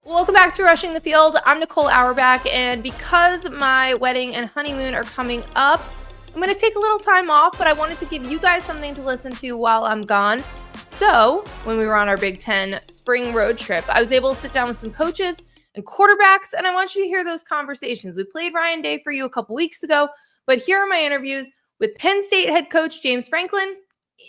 Welcome back to Rushing the Field. I'm Nicole Auerbach, and because my wedding and honeymoon are coming up, I'm going to take a little time off, but I wanted to give you guys something to listen to while I'm gone. So, when we were on our Big Ten spring road trip, I was able to sit down with some coaches and quarterbacks, and I want you to hear those conversations. We played Ryan Day for you a couple weeks ago, but here are my interviews with Penn State head coach James Franklin,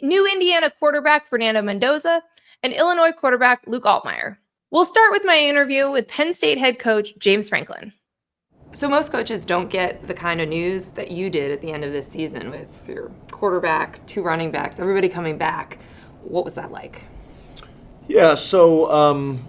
new Indiana quarterback Fernando Mendoza, and Illinois quarterback Luke Altmyer. We'll start with my interview with Penn State head coach James Franklin. So most coaches don't get the kind of news that you did at the end of this season with your quarterback, 2 running backs, everybody coming back. What was that like? Yeah, so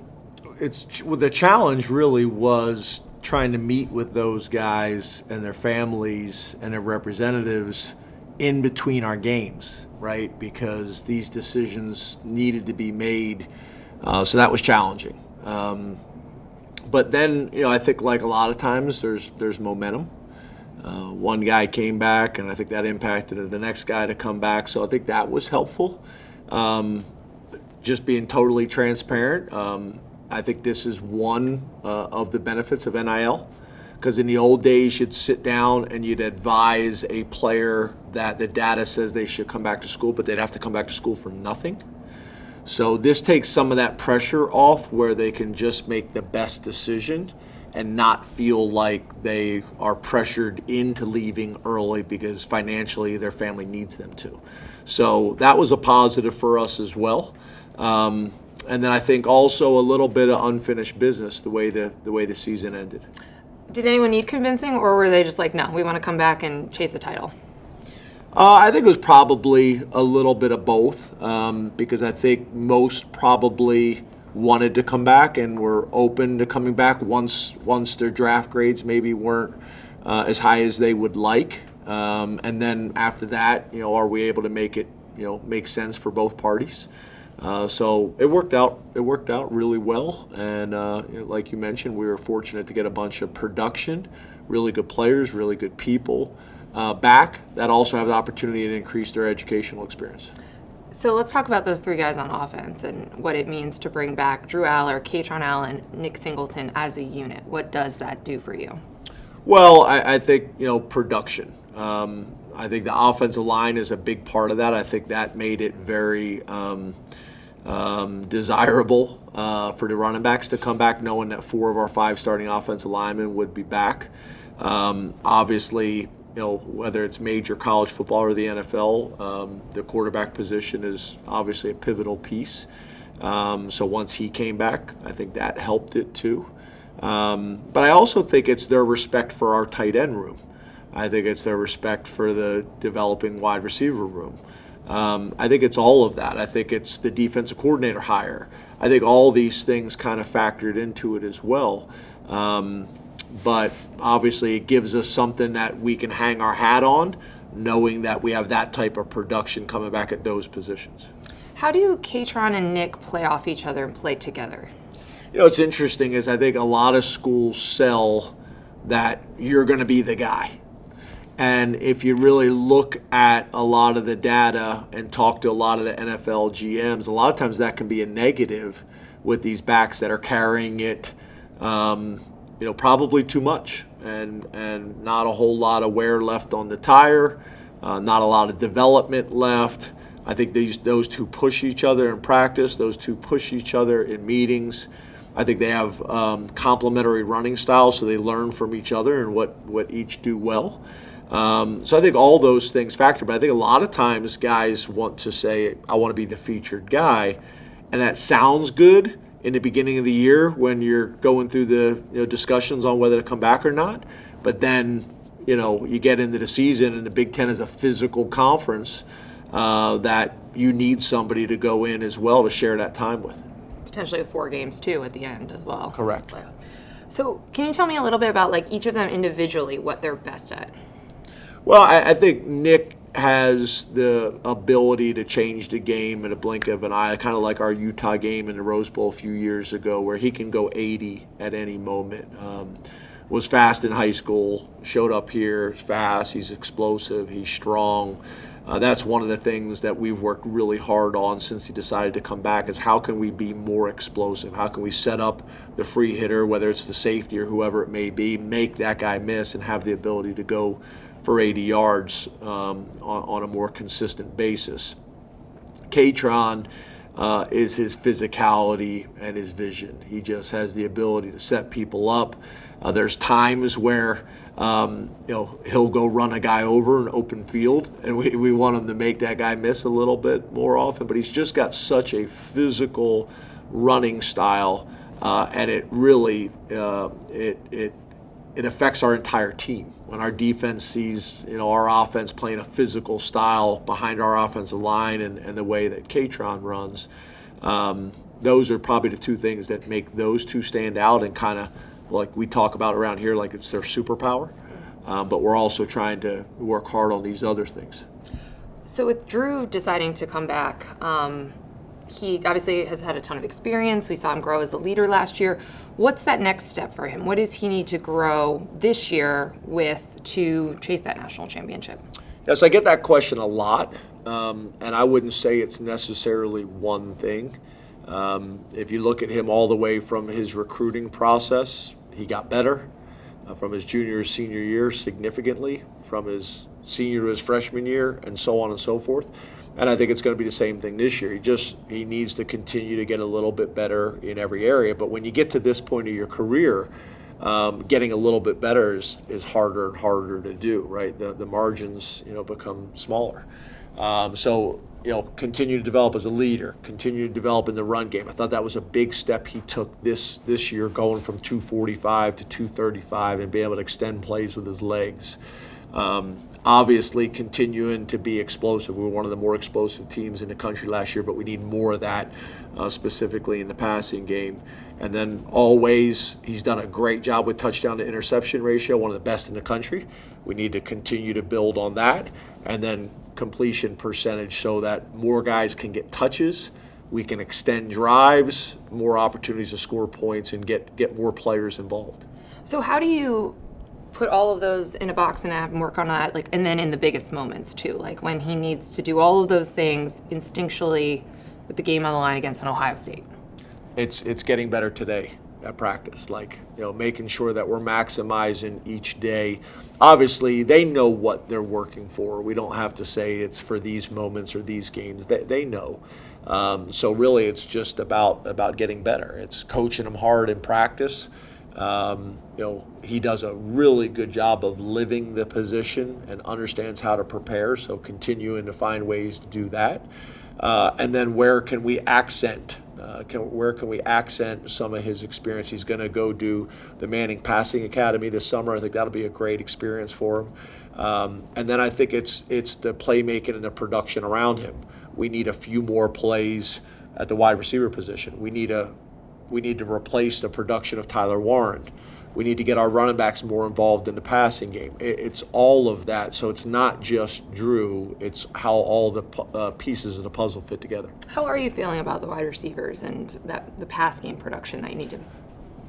the challenge really was trying to meet with those guys and their families and their representatives in between our games, right? Because these decisions needed to be made. So that was challenging. But then, I think like a lot of times there's momentum. One guy came back, and I think that impacted the next guy to come back. So I think that was helpful. Just being totally transparent. I think this is one of the benefits of NIL. Because in the old days, you'd sit down and you'd advise a player that the data says they should come back to school, but they'd have to come back to school for nothing. So this takes some of that pressure off where they can just make the best decision and not feel like they are pressured into leaving early because financially their family needs them to. So that was a positive for us as well. And then I think also a little bit of unfinished business the way the season ended. Did anyone need convincing, or were they just like, no, we want to come back and chase a title? I think it was probably a little bit of both, because I think most probably wanted to come back and were open to coming back once their draft grades maybe weren't as high as they would like. And then after that, are we able to make it, make sense for both parties? So it worked out. It worked out really well, and like you mentioned, we were fortunate to get a bunch of production, really good players, really good people back that also have the opportunity to increase their educational experience. So let's talk about those 3 guys on offense and what it means to bring back Drew Aller, Katron Allen, Nick Singleton as a unit. What does that do for you? Well, I think, production. I think the offensive line is a big part of that. I think that made it very desirable for the running backs to come back, knowing that 4 of our 5 starting offensive linemen would be back. Obviously, whether it's major college football or the NFL, the quarterback position is obviously a pivotal piece. So once he came back, I think that helped it too. But I also think it's their respect for our tight end room. I think it's their respect for the developing wide receiver room. I think it's all of that. I think it's the defensive coordinator hire. I think all these things kind of factored into it as well. But obviously it gives us something that we can hang our hat on, knowing that we have that type of production coming back at those positions. How do Katron and Nick play off each other and play together? What's interesting is I think a lot of schools sell that you're going to be the guy. And if you really look at a lot of the data and talk to a lot of the NFL GMs, a lot of times that can be a negative with these backs that are carrying it probably too much and not a whole lot of wear left on the tire, not a lot of development left. I think those 2 push each other in practice. Those 2 push each other in meetings. I think they have complementary running styles, so they learn from each other and what each do well. So I think all those things factor, but I think a lot of times guys want to say, I want to be the featured guy, and that sounds good in the beginning of the year when you're going through the discussions on whether to come back or not. But then, you get into the season, and the Big Ten is a physical conference that you need somebody to go in as well to share that time with. Potentially 4 games too at the end as well. Correct. So can you tell me a little bit about each of them individually, what they're best at? Well, I think Nick has the ability to change the game in a blink of an eye, kind of like our Utah game in the Rose Bowl a few years ago, where he can go 80 at any moment. Was fast in high school, showed up here, fast, he's explosive, he's strong. That's one of the things that we've worked really hard on since he decided to come back, is how can we be more explosive? How can we set up the free hitter, whether it's the safety or whoever it may be, make that guy miss and have the ability to go for 80 yards on a more consistent basis. Katron is his physicality and his vision. He just has the ability to set people up. There's times where he'll go run a guy over an open field, and we want him to make that guy miss a little bit more often. But he's just got such a physical running style, and it really it affects our entire team. When our defense sees our offense playing a physical style behind our offensive line and the way that Katron runs, those are probably the two things that make those two stand out, and kind of like we talk about around here, like it's their superpower. But we're also trying to work hard on these other things. So with Drew deciding to come back, he obviously has had a ton of experience. We saw him grow as a leader last year. What's that next step for him? What does he need to grow this year to chase that national championship? Yes, I get that question a lot, and I wouldn't say it's necessarily one thing. If you look at him all the way from his recruiting process, he got better. From his junior to senior year, significantly. From his senior to his freshman year, and so on and so forth. And I think it's going to be the same thing this year. He needs to continue to get a little bit better in every area. But when you get to this point of your career, getting a little bit better is harder and harder to do, right? The margins, become smaller. So continue to develop as a leader, continue to develop in the run game. I thought that was a big step he took this year, going from 245 to 235 and being able to extend plays with his legs. Obviously continuing to be explosive. We were one of the more explosive teams in the country last year, but we need more of that, specifically in the passing game. And then always, he's done a great job with touchdown to interception ratio, one of the best in the country. We need to continue to build on that. And then completion percentage, so that more guys can get touches, we can extend drives, more opportunities to score points, and get more players involved. So how do you put all of those in a box and have him work on that, and then in the biggest moments too, like when he needs to do all of those things instinctually with the game on the line against an Ohio State? It's getting better today at practice, making sure that we're maximizing each day. Obviously, they know what they're working for. We don't have to say it's for these moments or these games. They know. So really, it's just about getting better. It's coaching them hard in practice. He does a really good job of living the position and understands how to prepare, so continuing to find ways to do that. And then where can we accent some of his experience? He's going to go do the Manning Passing Academy this summer. I think that'll be a great experience for him. And then I think it's the playmaking and the production around him. We need a few more plays at the wide receiver position. We need to replace the production of Tyler Warren. We need to get our running backs more involved in the passing game. It's all of that. So it's not just Drew. It's how all the pieces of the puzzle fit together. How are you feeling about the wide receivers and the pass game production that you need to?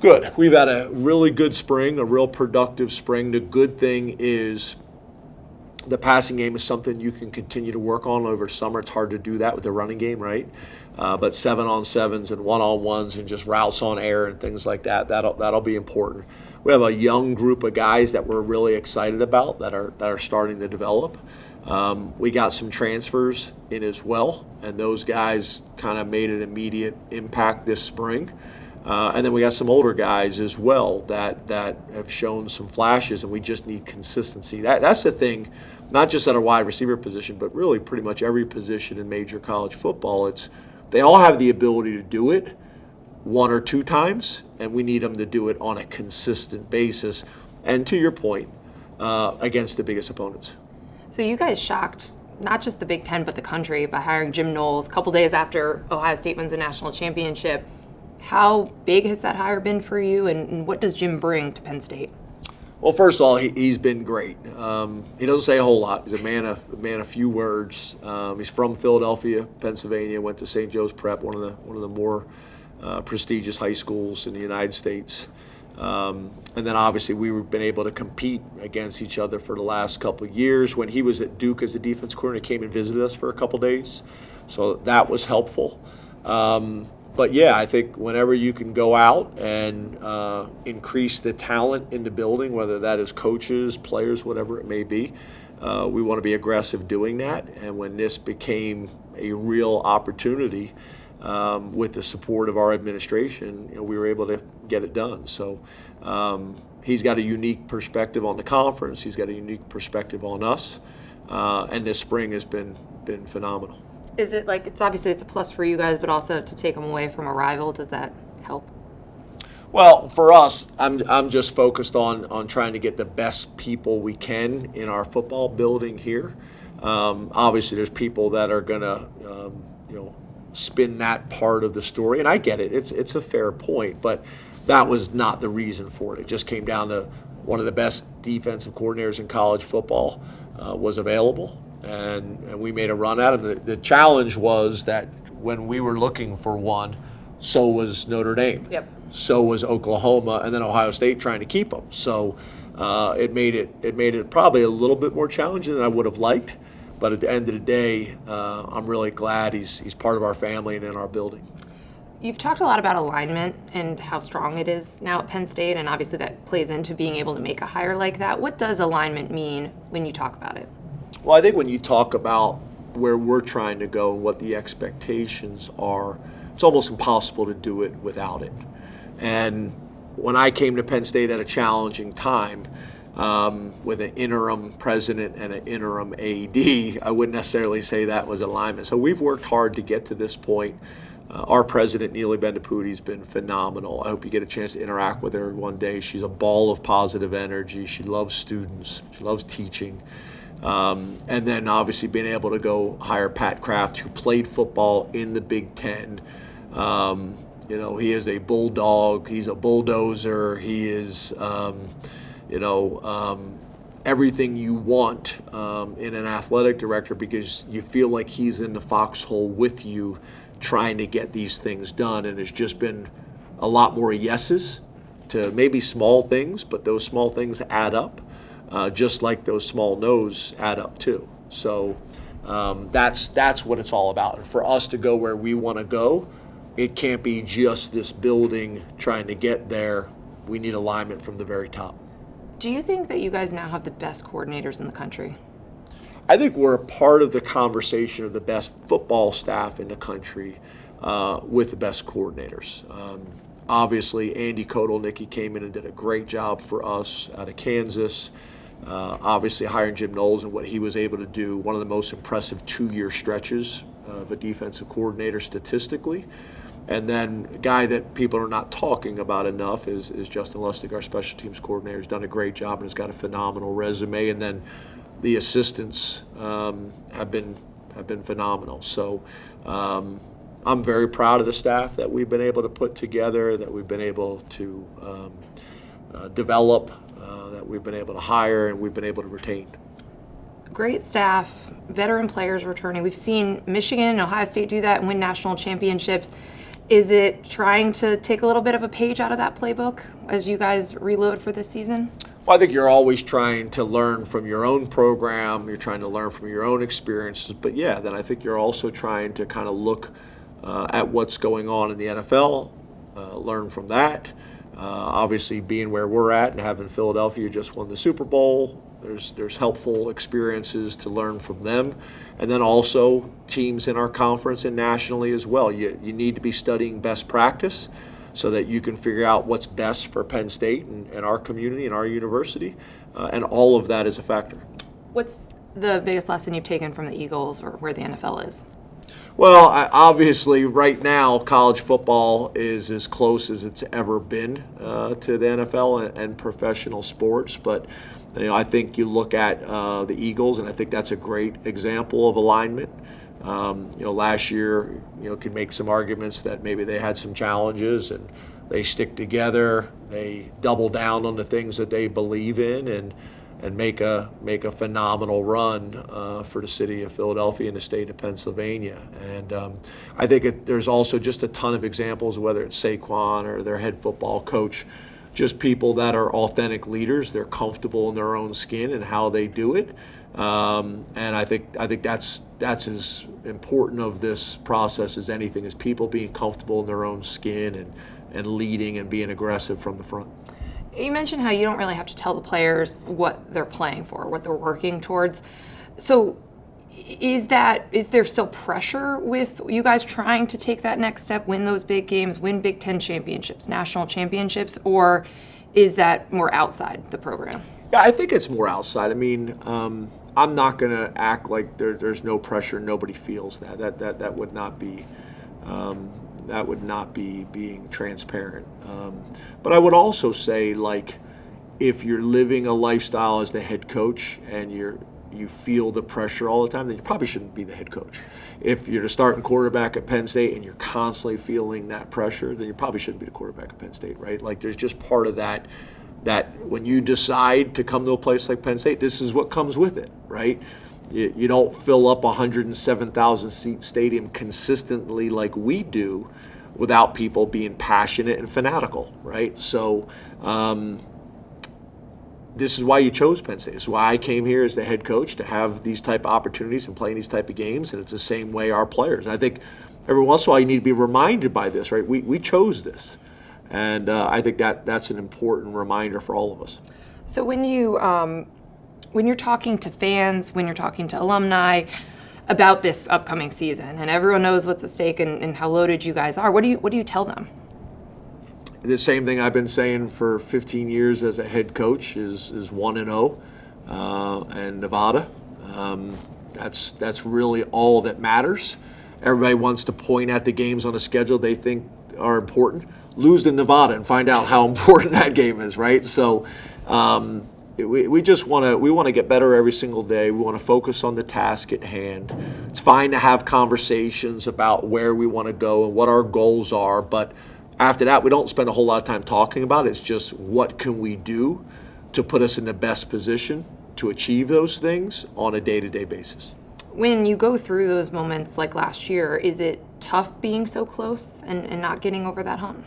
Good. We've had a really good spring, a real productive spring. The good thing is the passing game is something you can continue to work on over summer. It's hard to do that with the running game, right? But 7-on-7s and 1-on-1s and just routes on air and things like that, that'll be important. We have a young group of guys that we're really excited about that are starting to develop. We got some transfers in as well, and those guys kind of made an immediate impact this spring. And then we got some older guys as well that have shown some flashes, and we just need consistency. That's the thing, not just at a wide receiver position, but really pretty much every position in major college football. They all have the ability to do it one or two times, and we need them to do it on a consistent basis. And to your point, against the biggest opponents. So you guys shocked not just the Big Ten, but the country by hiring Jim Knowles a couple days after Ohio State wins a national championship. How big has that hire been for you, and what does Jim bring to Penn State? Well, first of all, he's been great. He doesn't say a whole lot. He's a man of few words. He's from Philadelphia, Pennsylvania. Went to St. Joe's Prep, one of the more prestigious high schools in the United States. And then obviously we've been able to compete against each other for the last couple of years. When he was at Duke as the defense coordinator, he came and visited us for a couple of days. So that was helpful. But yeah, I think whenever you can go out and increase the talent in the building, whether that is coaches, players, whatever it may be, we want to be aggressive doing that. And when this became a real opportunity, with the support of our administration, we were able to get it done. So he's got a unique perspective on the conference. He's got a unique perspective on us, and this spring has been phenomenal. Is it like, it's obviously it's a plus for you guys, but also to take them away from a rival, does that help? Well, for us, I'm just focused on trying to get the best people we can in our football building here. Obviously, there's people that are gonna spin that part of the story, and I get it. It's a fair point, but that was not the reason for it. It just came down to one of the best defensive coordinators in college football was available, and we made a run at him. The challenge was that when we were looking for one, so was Notre Dame. Yep. So was Oklahoma, and then Ohio State trying to keep them. So it made it probably a little bit more challenging than I would have liked. But at the end of the day, I'm really glad he's part of our family and in our building. You've talked a lot about alignment and how strong it is now at Penn State, and obviously that plays into being able to make a hire like that. What does alignment mean when you talk about it? Well, I think when you talk about where we're trying to go and what the expectations are, it's almost impossible to do it without it. And when I came to Penn State at a challenging time, with an interim president and an interim AD, I wouldn't necessarily say that was alignment. So we've worked hard to get to this point. Our president, Neely Bendapudi, has been phenomenal. I hope you get a chance to interact with her one day. She's a ball of positive energy. She loves students. She loves teaching. And then obviously being able to go hire Pat Kraft, who played football in the Big Ten. He is a bulldog. He's a bulldozer. He is everything you want in an athletic director, because you feel like he's in the foxhole with you trying to get these things done. And there's just been a lot more yeses to maybe small things, but those small things add up, just like those small no's add up too. So that's what it's all about. And for us to go where we want to go, it can't be just this building trying to get there. We need alignment from the very top. Do you think that you guys now have the best coordinators in the country? I think we're a part of the conversation of the best football staff in the country with the best coordinators. Obviously, Andy Kotelnicki came in and did a great job for us out of Kansas. Obviously, hiring Jim Knowles and what he was able to do, one of the most impressive 2-year stretches of a defensive coordinator statistically. And then a guy that people are not talking about enough is Justin Lustig, our special teams coordinator. Has done a great job and has got a phenomenal resume. And then the assistants have been phenomenal. So I'm very proud of the staff that we've been able to put together, that we've been able to develop, that we've been able to hire, and we've been able to retain. Great staff, veteran players returning. We've seen Michigan and Ohio State do that and win national championships. Is it trying to take a little bit of a page out of that playbook as you guys reload for this season? Well, I think you're always trying to learn from your own program. You're trying to learn from your own experiences. But yeah, then I think you're also trying to kind of look at what's going on in the NFL, learn from that. Obviously, being where we're at and having Philadelphia just won the Super Bowl, there's helpful experiences to learn from them. And then also teams in our conference and nationally as well. You need to be studying best practice so that you can figure out what's best for Penn State and our community and our university. And all of that is a factor. What's the biggest lesson you've taken from the Eagles or where the NFL is? Well, obviously, right now, college football is as close as it's ever been to the NFL and professional sports. But I think you look at the Eagles, and I think that's a great example of alignment. Last year, could make some arguments that maybe they had some challenges, and they stick together. They double down on the things that they believe in, and make a phenomenal run for the city of Philadelphia and the state of Pennsylvania. And I think there's also just a ton of examples, whether it's Saquon or their head football coach, just people that are authentic leaders. They're comfortable in their own skin and how they do it. And I think that's as important of this process as anything, is people being comfortable in their own skin and leading and being aggressive from the front. You mentioned how you don't really have to tell the players what they're playing for, what they're working towards. So is there still pressure with you guys trying to take that next step, win those big games, win Big Ten championships, national championships, or is that more outside the program? Yeah, I think it's more outside. I mean, I'm not going to act like there's no pressure. Nobody feels that. That would not be being transparent. But I would also say, like, if you're living a lifestyle as the head coach and you feel the pressure all the time, then you probably shouldn't be the head coach. If you're the starting quarterback at Penn State and you're constantly feeling that pressure, then you probably shouldn't be the quarterback at Penn State, right? Like, there's just part of that when you decide to come to a place like Penn State, this is what comes with it, right? You don't fill up a 107,000 seat stadium consistently like we do without people being passionate and fanatical, right? So this is why you chose Penn State. This is why I came here as the head coach, to have these type of opportunities and playing these type of games, and it's the same way our players. And I think every once in a while you need to be reminded by this, right? We chose this. And I think that's an important reminder for all of us. So when you're talking to fans, when you're talking to alumni about this upcoming season, and everyone knows what's at stake and how loaded you guys are, what do you tell them? The same thing I've been saying for 15 years as a head coach is 1-0 and Nevada. That's really all that matters. Everybody wants to point at the games on the schedule they think are important. Lose to Nevada and find out how important that game is, right? So we just want to get better every single day. We want to focus on the task at hand. It's fine to have conversations about where we want to go and what our goals are, but after that, we don't spend a whole lot of time talking about it. It's just what can we do to put us in the best position to achieve those things on a day-to-day basis. When you go through those moments like last year, is it tough being so close and not getting over that hump?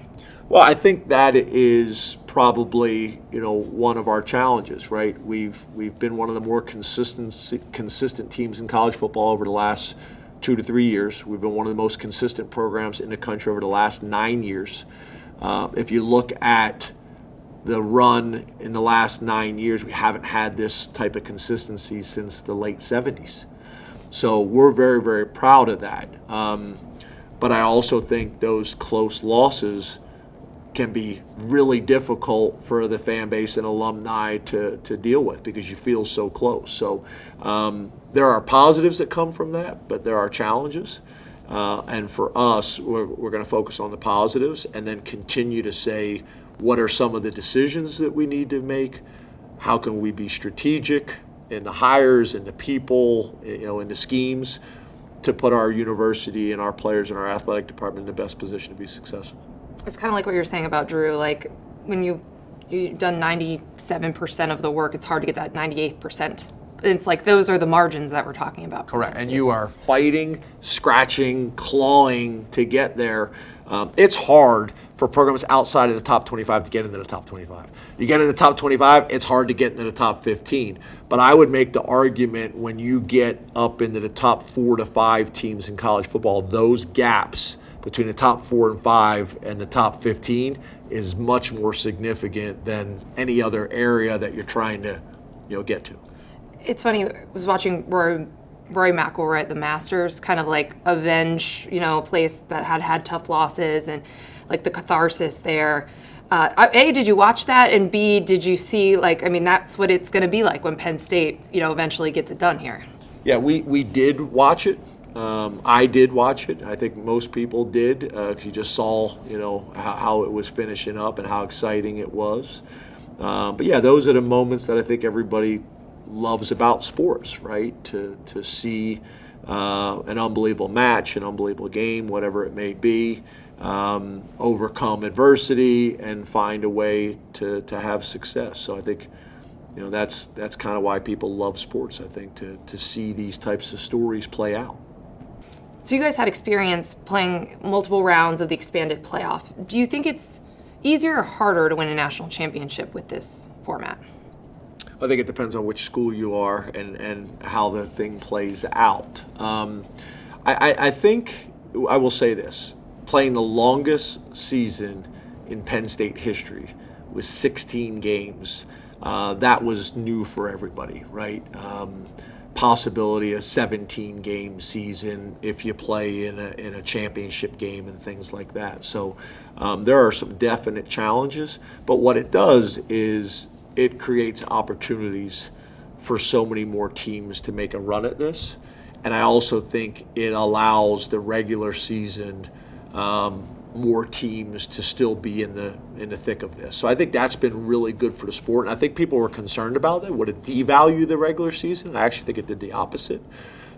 Well, I think that is probably, one of our challenges, right? We've been one of the more consistent teams in college football over the last 2 to 3 years. We've been one of the most consistent programs in the country over the last 9 years. If you look at the run in the last 9 years, we haven't had this type of consistency since the late 70s. So we're very, very proud of that. But I also think those close losses can be really difficult for the fan base and alumni to deal with, because you feel so close. So there are positives that come from that, but there are challenges. And for us, we're going to focus on the positives and then continue to say, what are some of the decisions that we need to make? How can we be strategic in the hires and the people, in the schemes, to put our university and our players and our athletic department in the best position to be successful? It's kind of like what you're saying about Drew. Like, when you've done 97% of the work, it's hard to get that 98%. It's like those are the margins that we're talking about. Correct. And you are fighting, scratching, clawing to get there. It's hard for programs outside of the top 25 to get into the top 25. You get in the top 25, it's hard to get into the top 15. But I would make the argument, when you get up into the top 4 to 5 teams in college football, those gaps between the top 4 and 5 and the top 15 is much more significant than any other area that you're trying to, get to. It's funny, I was watching Rory McIlroy at the Masters, kind of like avenge, a place that had tough losses and like the catharsis there. A, did you watch that? And B, did you see, that's what it's going to be like when Penn State, eventually gets it done here? Yeah, we did watch it. I did watch it. I think most people did, because you just saw, how it was finishing up and how exciting it was. But yeah, those are the moments that I think everybody loves about sports, right? To see an unbelievable match, an unbelievable game, whatever it may be, overcome adversity and find a way to have success. So I think, that's kind of why people love sports, I think, to see these types of stories play out. So you guys had experience playing multiple rounds of the expanded playoff. Do you think it's easier or harder to win a national championship with this format? I think it depends on which school you are and how the thing plays out. I think I will say this: playing the longest season in Penn State history was 16 games. That was new for everybody, right? Possibility of 17-game season if you play in a championship game and things like that. So there are some definite challenges, but what it does is it creates opportunities for so many more teams to make a run at this. And I also think it allows the regular season more teams to still be in the thick of this. So I think that's been really good for the sport. And I think people were concerned about that. Would it devalue the regular season? I actually think it did the opposite.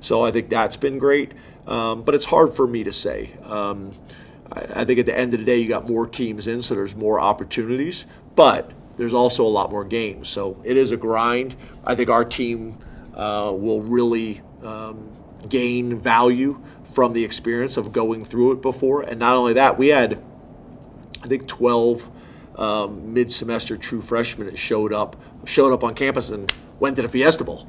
So I think that's been great. But it's hard for me to say. I think at the end of the day, you got more teams in, so there's more opportunities. But there's also a lot more games. So it is a grind. I think our team will really gain value from the experience of going through it before. And not only that, we had, I think, 12 mid-semester true freshmen that showed up on campus and went to the Fiesta Bowl.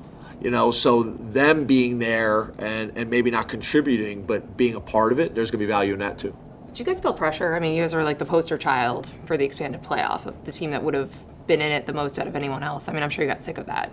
So them being there and maybe not contributing, but being a part of it, there's going to be value in that too. Did you guys feel pressure? I mean, you guys are like the poster child for the expanded playoff, of the team that would have been in it the most out of anyone else. I mean, I'm sure you got sick of that,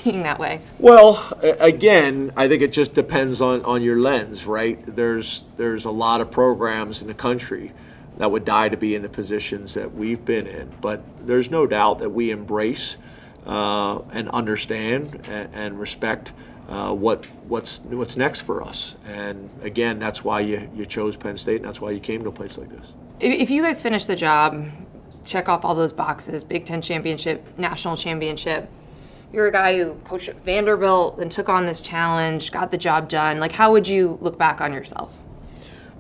being that way. Well, again, I think it just depends on your lens, right? There's a lot of programs in the country that would die to be in the positions that we've been in, but there's no doubt that we embrace and understand and respect what's next for us. And again, that's why you chose Penn State, and that's why you came to a place like this. If you guys finish the job, check off all those boxes, Big Ten championship, national championship, you're a guy who coached at Vanderbilt and took on this challenge, got the job done. Like, how would you look back on yourself?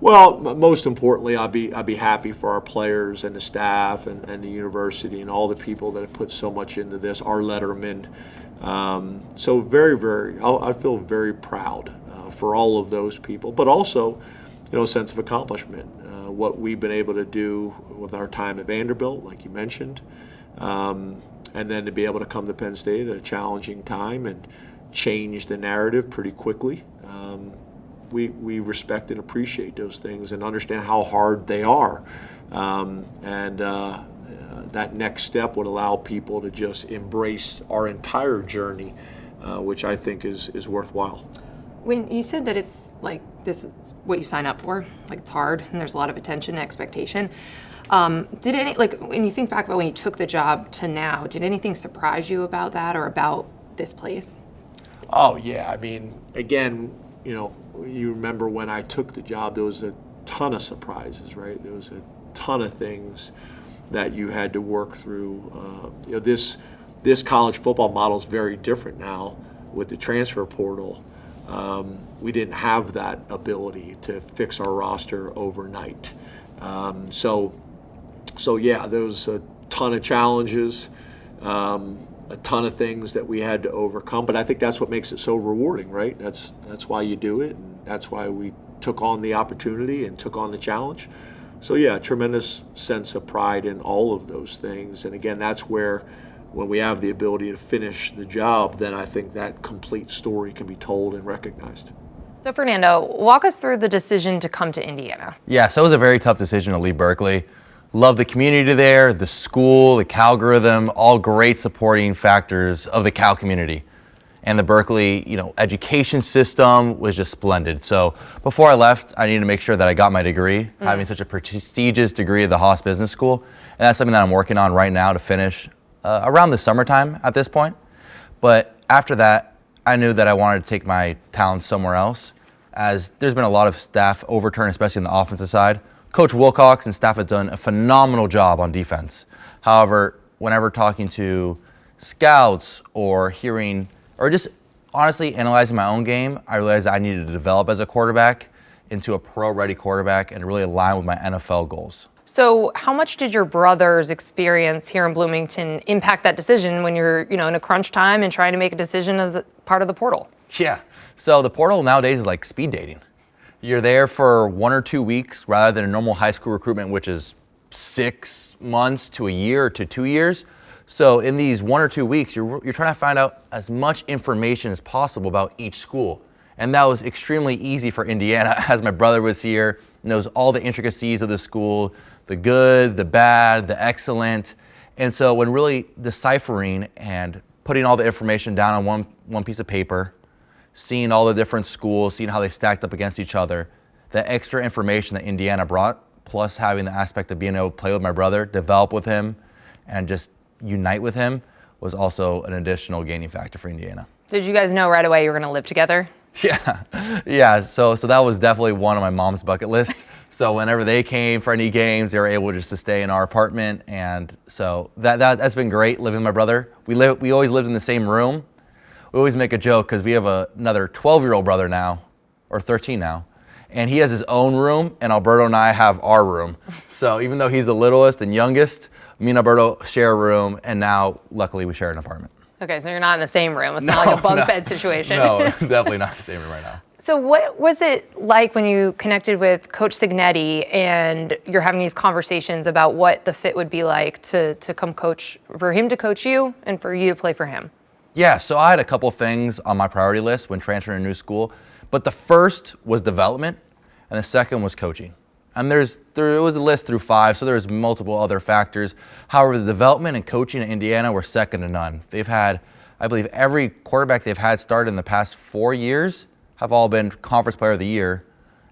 Well, most importantly, I'd be happy for our players and the staff and the university and all the people that have put so much into this, our lettermen. So I feel very proud for all of those people, but also, a sense of accomplishment. What we've been able to do with our time at Vanderbilt, like you mentioned, and then to be able to come to Penn State at a challenging time and change the narrative pretty quickly. We respect and appreciate those things and understand how hard they are. That next step would allow people to just embrace our entire journey, which I think is worthwhile. When you said that it's like this is what you sign up for, like it's hard and there's a lot of attention and expectation. When you think back about when you took the job to now, did anything surprise you about that or about this place? Oh yeah, I mean, again, you remember when I took the job, there was a ton of surprises, right? There was a ton of things that you had to work through. This college football model is very different now with the transfer portal. We didn't have that ability to fix our roster overnight. So yeah, there was a ton of challenges, a ton of things that we had to overcome. But I think that's what makes it so rewarding, right? That's why you do it, and that's why we took on the opportunity and took on the challenge. So yeah, tremendous sense of pride in all of those things. And again, that's where, when we have the ability to finish the job, then I think that complete story can be told and recognized. So Fernando, walk us through the decision to come to Indiana. Yeah, so it was a very tough decision to leave Berkeley. Love the community there, the school, the Calgorithm, all great supporting factors of the Cal community. And the Berkeley, education system was just splendid. So before I left, I needed to make sure that I got my degree, having such a prestigious degree at the Haas Business School. And that's something that I'm working on right now to finish around the summertime at this point. But after that, I knew that I wanted to take my talents somewhere else, as there's been a lot of staff overturn, especially on the offensive side. Coach Wilcox and staff have done a phenomenal job on defense. However, whenever talking to scouts or hearing, or just honestly analyzing my own game, I realized I needed to develop as a quarterback into a pro-ready quarterback and really align with my NFL goals. So how much did your brother's experience here in Bloomington impact that decision when you're, in a crunch time and trying to make a decision as a part of the portal? Yeah, so the portal nowadays is like speed dating. You're there for 1 or 2 weeks rather than a normal high school recruitment, which is 6 months to a year to 2 years. So in these 1 or 2 weeks, you're trying to find out as much information as possible about each school. And that was extremely easy for Indiana, as my brother was here, knows all the intricacies of the school, the good, the bad, the excellent. And so when really deciphering and putting all the information down on one piece of paper, seeing all the different schools, seeing how they stacked up against each other, the extra information that Indiana brought, plus having the aspect of being able to play with my brother, develop with him, and just unite with him was also an additional gaining factor for Indiana. Did you guys know right away you were going to live together? Yeah. So that was definitely one of my mom's bucket list. So whenever they came for any games, they were able just to stay in our apartment, and so that's been great living with my brother. We always lived in the same room. We always make a joke because we have another 12-year-old brother now, or 13 now, and he has his own room, and Alberto and I have our room. So even though he's the littlest and youngest, me and Alberto share a room, and now luckily we share an apartment. Okay, so you're not in the same room. It's not like a bunk bed situation. No, definitely not the same room right now. So what was it like when you connected with Coach Signetti and you're having these conversations about what the fit would be like to come coach, for him to coach you and for you to play for him? Yeah, so I had a couple things on my priority list when transferring to a new school, but the first was development and the second was coaching. And there was a list through 5, so there's multiple other factors. However, the development and coaching in Indiana were second to none. They've had, I believe, every quarterback they've had started in the past 4 years have all been Conference Player of the Year,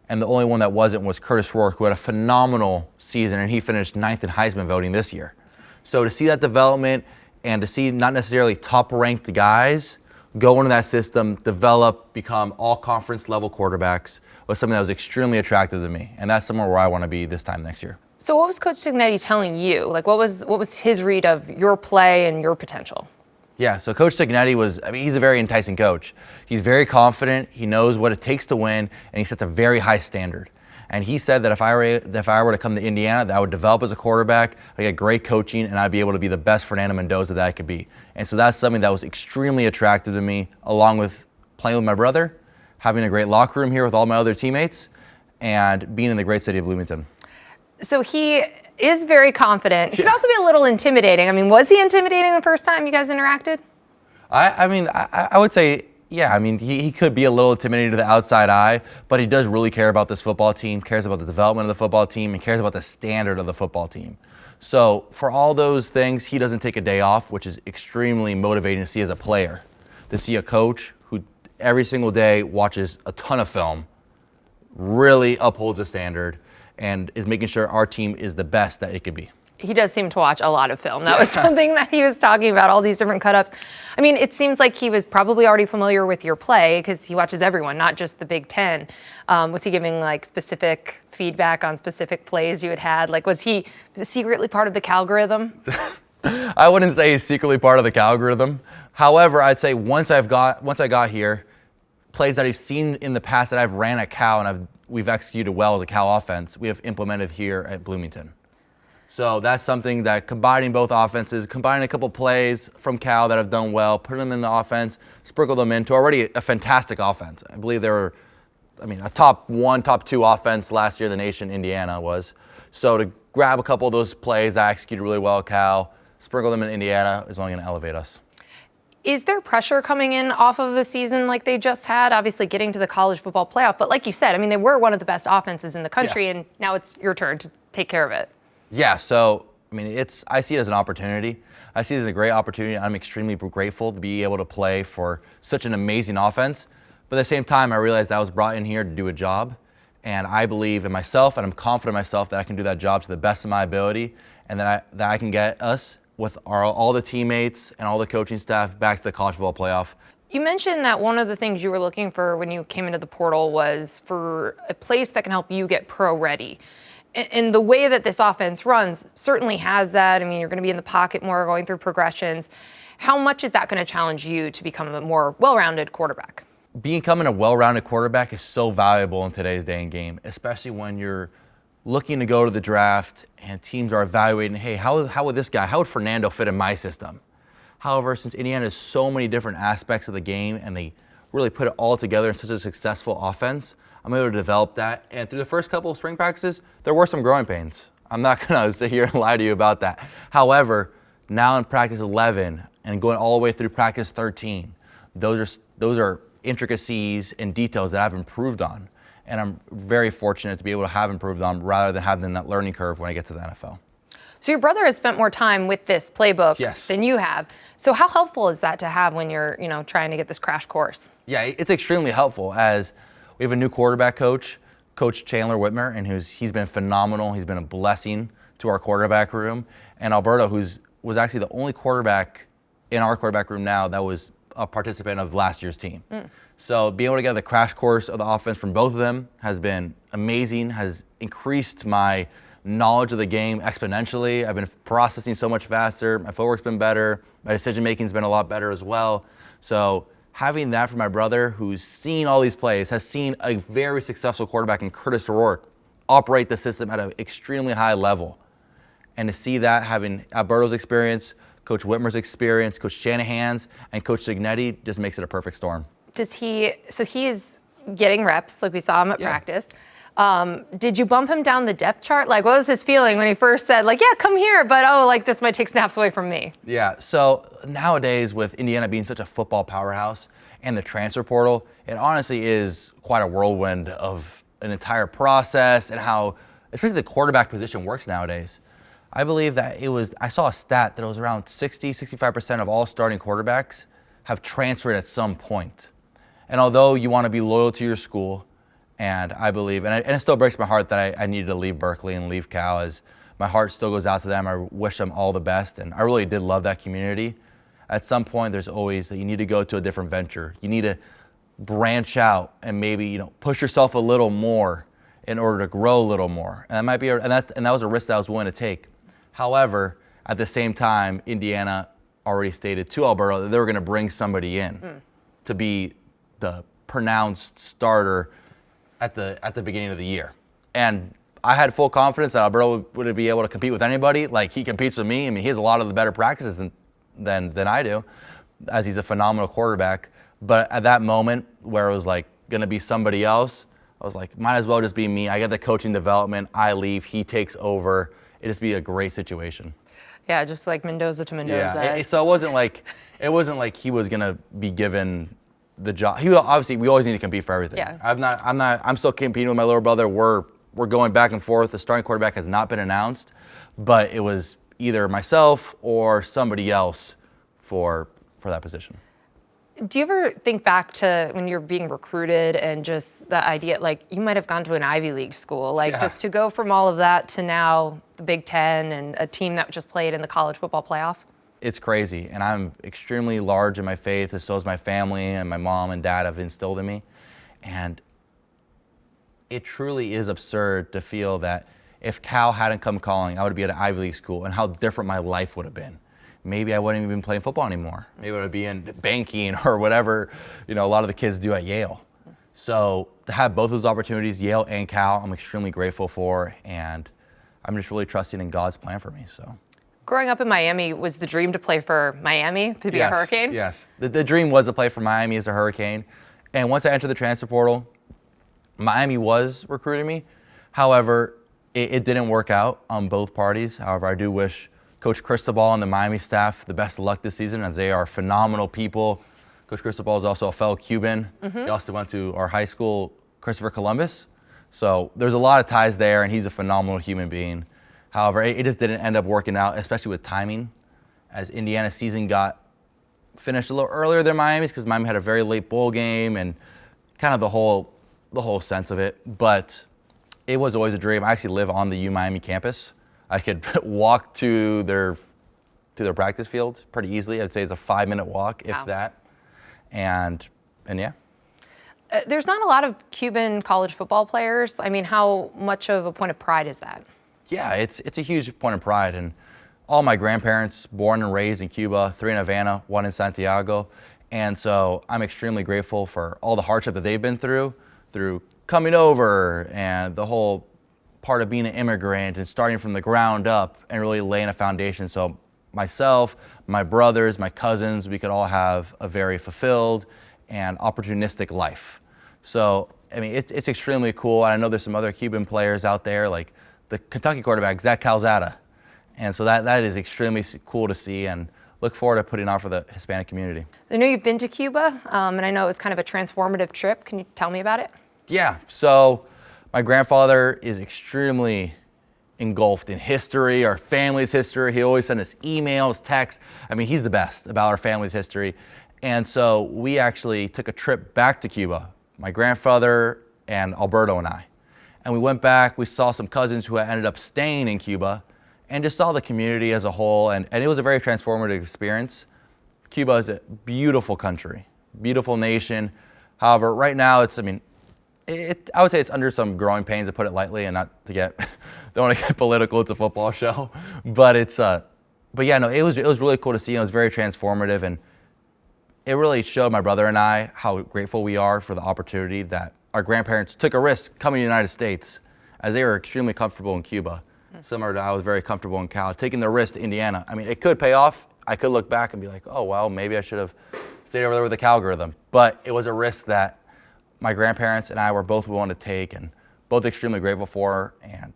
and the only one that wasn't was Curtis Rourke, who had a phenomenal season, and he finished 9th in Heisman voting this year. So to see that development and to see not necessarily top-ranked guys go into that system, develop, become all-conference level quarterbacks was something that was extremely attractive to me, and that's somewhere where I want to be this time next year. So what was Coach Signetti telling you? Like, what was his read of your play and your potential? Yeah, so Coach Signetti he's a very enticing coach. He's very confident, he knows what it takes to win, and he sets a very high standard. And he said that if I were to come to Indiana, that I would develop as a quarterback, I'd get great coaching, and I'd be able to be the best Fernando Mendoza that I could be. And so that's something that was extremely attractive to me, along with playing with my brother, having a great locker room here with all my other teammates, and being in the great city of Bloomington. So he is very confident. He can also be a little intimidating. I mean, was he intimidating the first time you guys interacted? I would say, yeah. I mean, he could be a little intimidating to the outside eye, but he does really care about this football team, cares about the development of the football team, and cares about the standard of the football team. So for all those things, he doesn't take a day off, which is extremely motivating to see as a player, to see a coach who every single day watches a ton of film, really upholds a standard, and is making sure our team is the best that it could be. He does seem to watch a lot of film. That was something that he was talking about, all these different cut-ups. I mean, it seems like he was probably already familiar with your play because he watches everyone, not just the Big Ten. Was he giving like specific feedback on specific plays you had? Like, was he secretly part of the Calgorithm? I wouldn't say he's secretly part of the Calgorithm. However, I'd say once I got here, plays that he's seen in the past that I've ran at Cal and we've executed well as a Cal offense, we have implemented here at Bloomington. So that's something that combining both offenses, combining a couple plays from Cal that have done well, put them in the offense, sprinkle them into already a fantastic offense. I believe they were, a top 1, top 2 offense last year in the nation, Indiana was. So to grab a couple of those plays that I executed really well at Cal, sprinkle them in Indiana is only going to elevate us. Is there pressure coming in off of a season like they just had, obviously getting to the college football playoff? But like you said, they were one of the best offenses in the country, and now it's your turn to take care of it. Yeah, so, I see it as an opportunity. I see it as a great opportunity. I'm extremely grateful to be able to play for such an amazing offense. But at the same time, I realized I was brought in here to do a job, and I believe in myself, and I'm confident in myself that I can do that job to the best of my ability, and that I can get us with all the teammates and all the coaching staff back to the college football playoff. You mentioned that one of the things you were looking for when you came into the portal was for a place that can help you get pro ready. And the way that this offense runs certainly has that. You're going to be in the pocket more, going through progressions. How much is that going to challenge you to become a more well-rounded quarterback? Becoming a well-rounded quarterback is so valuable in today's day and game, especially when you're looking to go to the draft and teams are evaluating, hey, how would Fernando fit in my system? However, since Indiana has so many different aspects of the game and they really put it all together in such a successful offense, I'm able to develop that. And through the first couple of spring practices, there were some growing pains. I'm not going to sit here and lie to you about that. However, now in practice 11 and going all the way through practice 13, those are intricacies and details that I've improved on. And I'm very fortunate to be able to have improved on rather than having that learning curve when I get to the NFL. So your brother has spent more time with this playbook Yes. than you have. So how helpful is that to have when you're, trying to get this crash course? Yeah, it's extremely helpful as we have a new quarterback coach, Coach Chandler Whitmer, and he's been phenomenal. He's been a blessing to our quarterback room. And Alberto, was actually the only quarterback in our quarterback room now that was a participant of last year's team. So being able to get the crash course of the offense from both of them has been amazing, has increased my knowledge of the game exponentially. I've been processing so much faster. My footwork's been better. My decision-making's been a lot better as well. So having that from my brother, who's seen all these plays, has seen a very successful quarterback in Curtis O'Rourke operate the system at an extremely high level. And to see that, having Alberto's experience, Coach Whitmer's experience, Coach Shanahan's, and Coach Signetti just makes it a perfect storm. So he is getting reps, like we saw him at practice. Did you bump him down the depth chart? Like, what was his feeling when he first said, like, yeah, come here, but this might take snaps away from me? Yeah, so nowadays with Indiana being such a football powerhouse and the transfer portal, it honestly is quite a whirlwind of an entire process and how, especially the quarterback position works nowadays. I believe that I saw a stat that it was around 65% of all starting quarterbacks have transferred at some point. And although you want to be loyal to your school, and I believe, and it still breaks my heart that I needed to leave Berkeley and leave Cal, as my heart still goes out to them. I wish them all the best, and I really did love that community. At some point, there's always that you need to go to a different venture. You need to branch out and maybe push yourself a little more in order to grow a little more. And that might be, and that was a risk that I was willing to take. However, at the same time, Indiana already stated to Alberto that they were going to bring somebody in to be the pronounced starter at the beginning of the year. And I had full confidence that Alberto would be able to compete with anybody. Like, he competes with me. I mean, he has a lot of the better practices than I do, as he's a phenomenal quarterback. But at that moment where it was like going to be somebody else, I was like, might as well just be me. I get the coaching development. I leave. He takes over. It'd just be a great situation. Yeah, just like Mendoza to Mendoza. Yeah. So it wasn't like he was gonna be given the job. Obviously, we always need to compete for everything. Yeah. I'm still competing with my little brother. We're going back and forth. The starting quarterback has not been announced, but it was either myself or somebody else for that position. Do you ever think back to when you're being recruited and just the idea, like, you might have gone to an Ivy League school, like, just to go from all of that to now the Big Ten and a team that just played in the college football playoff? It's crazy, and I'm extremely large in my faith, and so is my family, and my mom and dad have instilled in me. And it truly is absurd to feel that if Cal hadn't come calling, I would be at an Ivy League school, and how different my life would have been. Maybe I wouldn't even be playing football anymore. Maybe I would be in banking or whatever, a lot of the kids do at Yale. So to have both those opportunities, Yale and Cal, I'm extremely grateful for, and I'm just really trusting in God's plan for me. So, growing up in Miami, was the dream to play for Miami, to be a Hurricane? Yes, the dream was to play for Miami as a Hurricane. And once I entered the transfer portal, Miami was recruiting me. However, it didn't work out on both parties. However, I do wish Coach Cristobal and the Miami staff the best of luck this season, as they are phenomenal people. Coach Cristobal is also a fellow Cuban. He also went to our high school, Christopher Columbus. So there's a lot of ties there, and he's a phenomenal human being. However, it just didn't end up working out, especially with timing, as Indiana's season got finished a little earlier than Miami's, because Miami had a very late bowl game and kind of the whole sense of it. But it was always a dream. I actually live on the U-Miami campus. I could walk to their practice field pretty easily. I'd say it's a 5-minute walk, if that. And yeah. There's not a lot of Cuban college football players. I mean, how much of a point of pride is that? Yeah, it's a huge point of pride. And all my grandparents, born and raised in Cuba, 3 in Havana, 1 in Santiago. And so I'm extremely grateful for all the hardship that they've been through coming over, and the whole part of being an immigrant and starting from the ground up and really laying a foundation. So myself, my brothers, my cousins, we could all have a very fulfilled and opportunistic life. So, I mean, it's extremely cool. I know there's some other Cuban players out there, like the Kentucky quarterback, Zach Calzada. And so that is extremely cool to see, and look forward to putting on for the Hispanic community. I know you've been to Cuba, and I know it was kind of a transformative trip. Can you tell me about it? Yeah, so my grandfather is extremely engulfed in history, our family's history. He always sent us emails, texts. I mean, he's the best about our family's history. And so we actually took a trip back to Cuba, my grandfather and Alberto and I. And we went back, we saw some cousins who ended up staying in Cuba, and just saw the community as a whole, and it was a very transformative experience. Cuba is a beautiful country, beautiful nation. However, right now I would say it's under some growing pains, to put it lightly, and not to get, don't want to get political, it's a football show. But it was really cool to see, and it was very transformative, and it really showed my brother and I how grateful we are for the opportunity that our grandparents took a risk coming to the United States, as they were extremely comfortable in Cuba. Similar to I was very comfortable in Cal, taking the risk to Indiana. I mean, it could pay off. I could look back and be like, oh, well, maybe I should have stayed over there with the algorithm. But it was a risk that my grandparents and I were both willing to take, and both extremely grateful for, and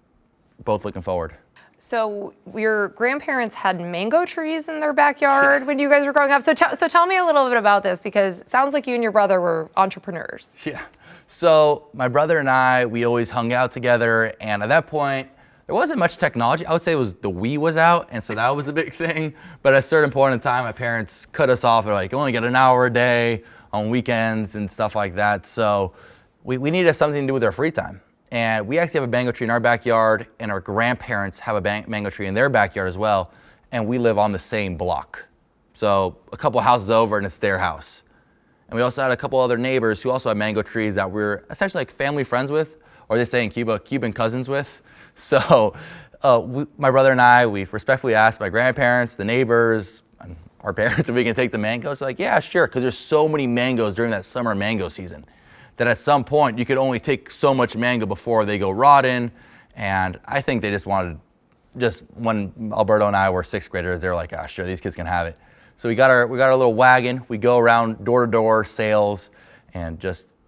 both looking forward. So your grandparents had mango trees in their backyard when you guys were growing up. So tell me a little bit about this, because it sounds like you and your brother were entrepreneurs. Yeah. So my brother and I, we always hung out together, and at that point, there wasn't much technology. I would say the Wii was out, and so that was the big thing. But at a certain point in time, my parents cut us off. They're like, you only get an hour a day on weekends and stuff like that. So we needed something to do with our free time. And we actually have a mango tree in our backyard, and our grandparents have a mango tree in their backyard as well. And we live on the same block. So a couple houses over, and it's their house. And we also had a couple other neighbors who also had mango trees that we're essentially like family friends with, or they say in Cuba, Cuban cousins with. So my brother and I, we respectfully asked my grandparents, the neighbors, and our parents if we can take the mangoes. They're like, yeah, sure, because there's so many mangoes during that summer mango season that at some point you could only take so much mango before they go rotten. And I think they just wanted, when Alberto and I were sixth graders, they were like, ah, sure, these kids can have it. So we got our little wagon. We go around door to door sales, and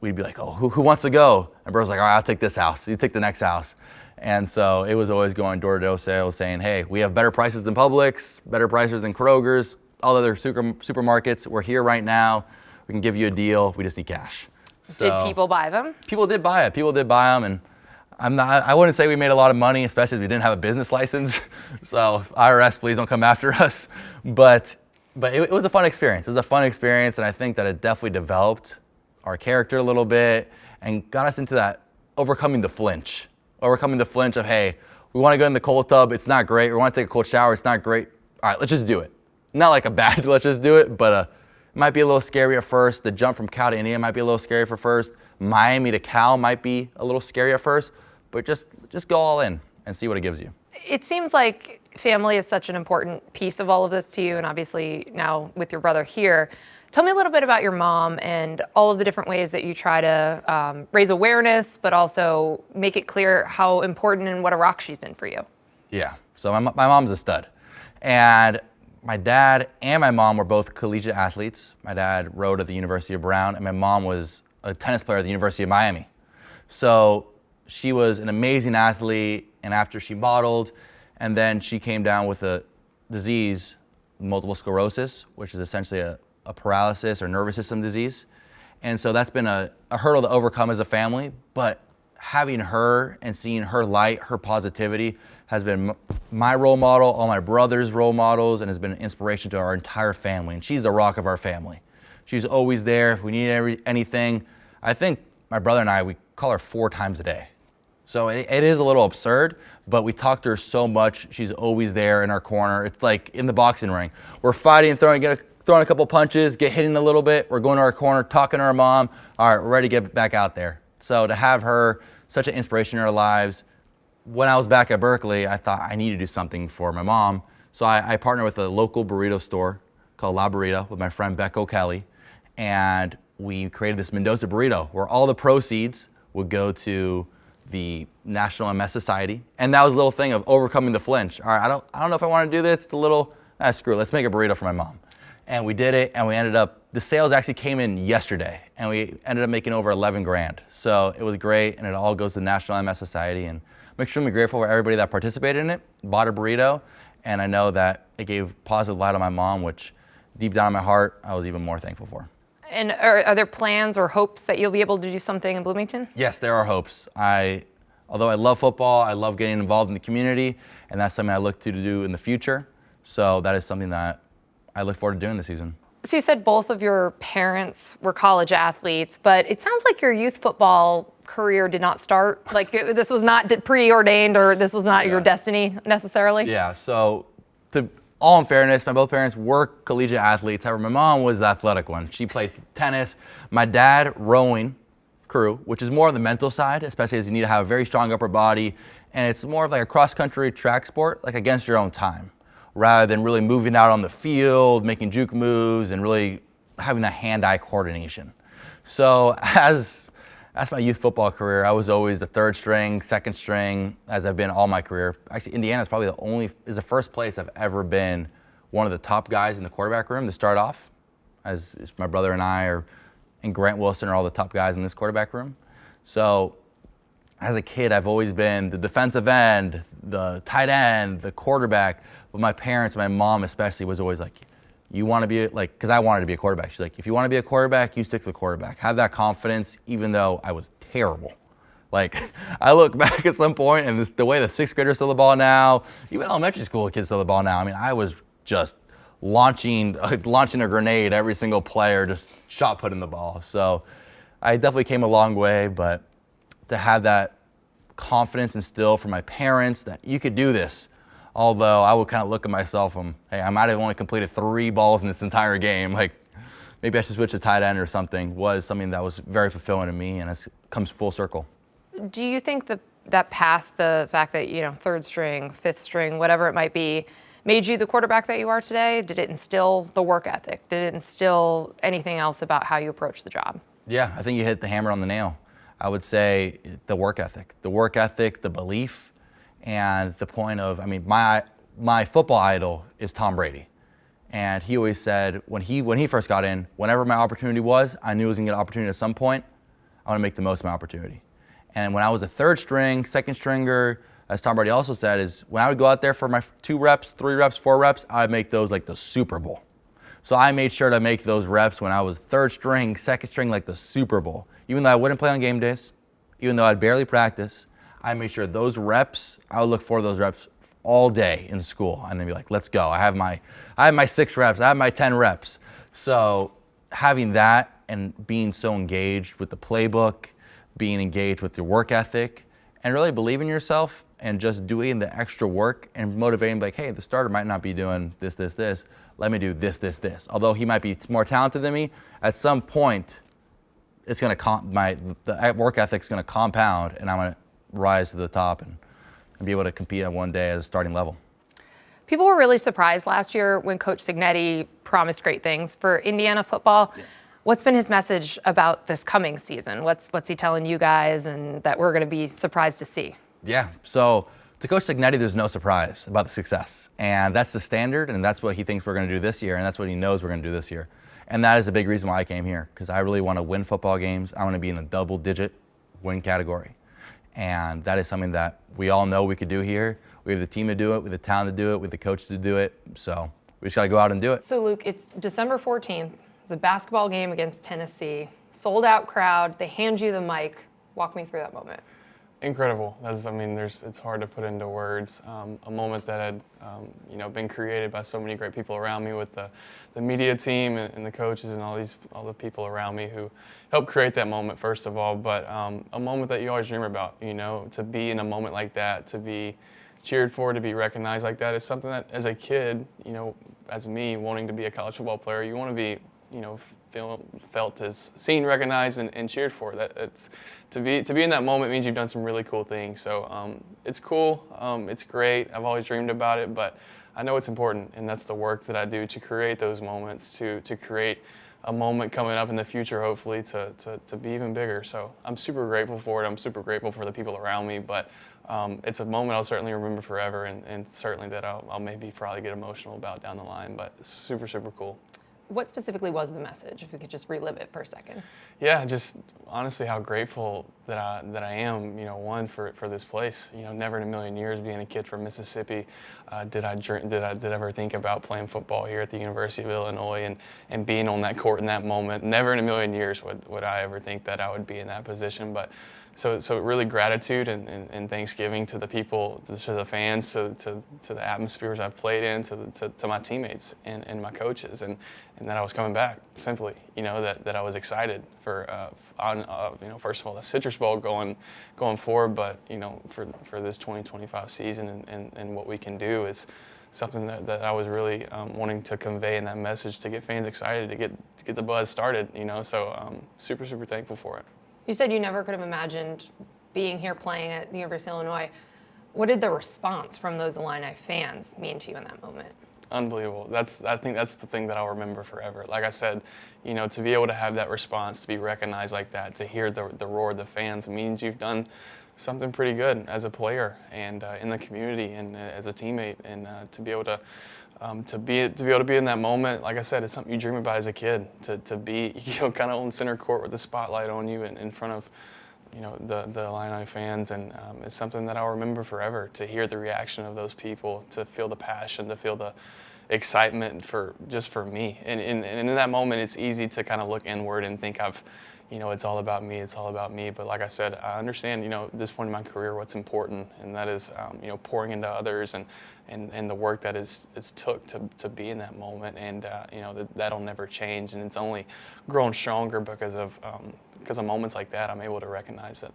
we'd be like, oh, who wants to go? And Bro's like, all right, I'll take this house. You take the next house. And so it was always going door to door sales, saying, hey, we have better prices than Publix, better prices than Kroger's, all the other supermarkets. We're here right now. We can give you a deal. We just need cash. So, did people buy them? People did buy it. People did buy them, and I wouldn't say we made a lot of money, especially if we didn't have a business license. So IRS, please don't come after us. But it was a fun experience. It was a fun experience, and I think that it definitely developed our character a little bit and got us into that overcoming the flinch of, hey, we want to go in the cold tub, it's not great. We want to take a cold shower, it's not great. All right, let's just do it. Not like a bad, let's just do it, but it might be a little scary at first. The jump from Cal to India might be a little scary for first. Miami to Cal might be a little scary at first, but just go all in and see what it gives you. It seems like family is such an important piece of all of this to you, and obviously now with your brother here. Tell me a little bit about your mom and all of the different ways that you try to raise awareness, but also make it clear how important and what a rock she's been for you. Yeah, so my mom's a stud. And my dad and my mom were both collegiate athletes. My dad rowed at the University of Brown, and my mom was a tennis player at the University of Miami. So she was an amazing athlete, and after she modeled, and then she came down with a disease, multiple sclerosis, which is essentially a paralysis or nervous system disease. And so that's been a hurdle to overcome as a family, but having her and seeing her light, her positivity has been my role model, all my brother's role models, and has been an inspiration to our entire family. And she's the rock of our family. She's always there if we need anything. I think my brother and I, we call her 4 times a day. So it is a little absurd, but we talk to her so much. She's always there in our corner. It's like in the boxing ring. We're fighting, throwing a couple punches, get hitting a little bit. We're going to our corner, talking to our mom. All right, we're ready to get back out there. So to have her, such an inspiration in our lives. When I was back at Berkeley, I thought I need to do something for my mom. So I partnered with a local burrito store called La Burrita with my friend Beck O'Kelly. And we created this Mendoza burrito where all the proceeds would go to the National MS Society. And that was a little thing of overcoming the flinch. All right, I don't know if I want to do this. It's a little, screw it, let's make a burrito for my mom. And we did it, and we ended up, the sales actually came in yesterday, and we ended up making over 11 grand. So it was great, and it all goes to the National MS Society. And I'm extremely grateful for everybody that participated in it, bought a burrito, and I know that it gave positive light on my mom, which deep down in my heart, I was even more thankful for. And are there plans or hopes that you'll be able to do something in Bloomington? Yes, there are hopes. Although I love football, I love getting involved in the community, and that's something I look to do in the future. So that is something that I look forward to doing this season. So you said both of your parents were college athletes, but it sounds like your youth football career did not start, like this was not preordained, or this was not your destiny necessarily? Yeah, so to all in fairness, my both parents were collegiate athletes. However, my mom was the athletic one. She played tennis. My dad, rowing crew, which is more on the mental side, especially as you need to have a very strong upper body, and it's more of like a cross-country track sport, like against your own time, rather than really moving out on the field, making juke moves, and really having that hand-eye coordination. So as my youth football career, I was always the third string, second string, as I've been all my career. Actually, Indiana is probably the first place I've ever been one of the top guys in the quarterback room to start off, as my brother and I and Grant Wilson are all the top guys in this quarterback room. So as a kid, I've always been the defensive end, the tight end, the quarterback. But my parents, my mom especially, was always like, you want to be like, because I wanted to be a quarterback. She's like, if you want to be a quarterback, you stick to the quarterback. Have that confidence, even though I was terrible. Like, I look back at some point, and the way the sixth graders throw the ball now, even elementary school kids throw the ball now. I mean, I was just launching a grenade every single player, just shot putting the ball. So I definitely came a long way, but to have that confidence instilled from my parents that you could do this. Although I would kind of look at myself and, hey, I might have only completed 3 balls in this entire game. Like, maybe I should switch to tight end or something, was something that was very fulfilling to me, and it comes full circle. Do you think that path, the fact that, third string, fifth string, whatever it might be, made you the quarterback that you are today? Did it instill the work ethic? Did it instill anything else about how you approach the job? Yeah, I think you hit the hammer on the nail. I would say the work ethic, the belief, and the point of, I mean, my football idol is Tom Brady. And he always said, when he first got in, whenever my opportunity was, I knew I was gonna get an opportunity at some point. I wanna make the most of my opportunity. And when I was a third string, second stringer, as Tom Brady also said, is when I would go out there for my 2 reps, 3 reps, 4 reps, I'd make those like the Super Bowl. So I made sure to make those reps when I was third string, second string, like the Super Bowl. Even though I wouldn't play on game days, even though I'd barely practice, I made sure those reps, I would look for those reps all day in school, and then be like, let's go. I have my 6 reps, I have my 10 reps. So having that and being so engaged with the playbook, being engaged with your work ethic, and really believing in yourself and just doing the extra work and motivating, like, hey, the starter might not be doing this, this, this. Let me do this, this, this. Although he might be more talented than me, at some point, it's gonna the work ethic's gonna compound, and I'm gonna rise to the top and be able to compete at one day at a starting level. People were really surprised last year when Coach Cignetti promised great things for Indiana football. Yeah. What's been his message about this coming season? What's he telling you guys, and that we're gonna be surprised to see? Yeah, so to Coach Cignetti, there's no surprise about the success. And that's the standard, and that's what he thinks we're gonna do this year, and that's what he knows we're gonna do this year. And that is a big reason why I came here, because I really wanna win football games. I wanna be in a double-digit win category. And that is something that we all know we could do here. We have the team to do it, we have the talent to do it, we have the coaches to do it. So we just gotta go out and do it. So Luke, it's December 14th. It's a basketball game against Tennessee. Sold out crowd, they hand you the mic. Walk me through that moment. Incredible. It's hard to put into words. A moment that had, been created by so many great people around me, with the media team and the coaches and all the people around me who helped create that moment, first of all. But a moment that you always dream about, to be in a moment like that, to be cheered for, to be recognized like that, is something that, as a kid, as me wanting to be a college football player, you want to be, felt as seen, recognized, and cheered for. It's to be in that moment means you've done some really cool things. So it's cool, it's great. I've always dreamed about it, but I know it's important, and that's the work that I do to create those moments, to create a moment coming up in the future, hopefully, to be even bigger. So I'm super grateful for it. I'm super grateful for the people around me, but it's a moment I'll certainly remember forever, and certainly that I'll maybe probably get emotional about down the line, but it's super, super cool. What specifically was the message, if we could just relive it for a second? Yeah, just honestly how grateful that I am, one for this place. Never in a million years being a kid from Mississippi did I ever think about playing football here at the University of Illinois and being on that court in that moment. Never in a million years would I ever think that I would be in that position. But so really gratitude and thanksgiving to the people, to the fans, to the atmospheres I've played in, to my teammates and my coaches, and that I was coming back. Simply, that I was excited for first of all the Citrus Bowl going forward, but for this 2025 season and what we can do is something that I was really wanting to convey in that message to get fans excited, to get the buzz started. So super thankful for it. You said you never could have imagined being here playing at the University of Illinois. What did the response from those Illini fans mean to you in that moment? Unbelievable. I think that's the thing that I'll remember forever. Like I said, to be able to have that response, to be recognized like that, to hear the roar of the fans means you've done something pretty good as a player and in the community and as a teammate, and to be able to be in that moment, like I said, it's something you dream about as a kid. To be kind of on center court with the spotlight on you and in front of the Illini fans, and it's something that I'll remember forever. To hear the reaction of those people, to feel the passion, to feel the excitement for me, and in that moment, it's easy to kind of look inward and think it's all about me. It's all about me. But like I said, I understand, at this point in my career, what's important, and that is, pouring into others and the work that it's took to be in that moment, and that'll never change, and it's only grown stronger because of moments like that. I'm able to recognize it.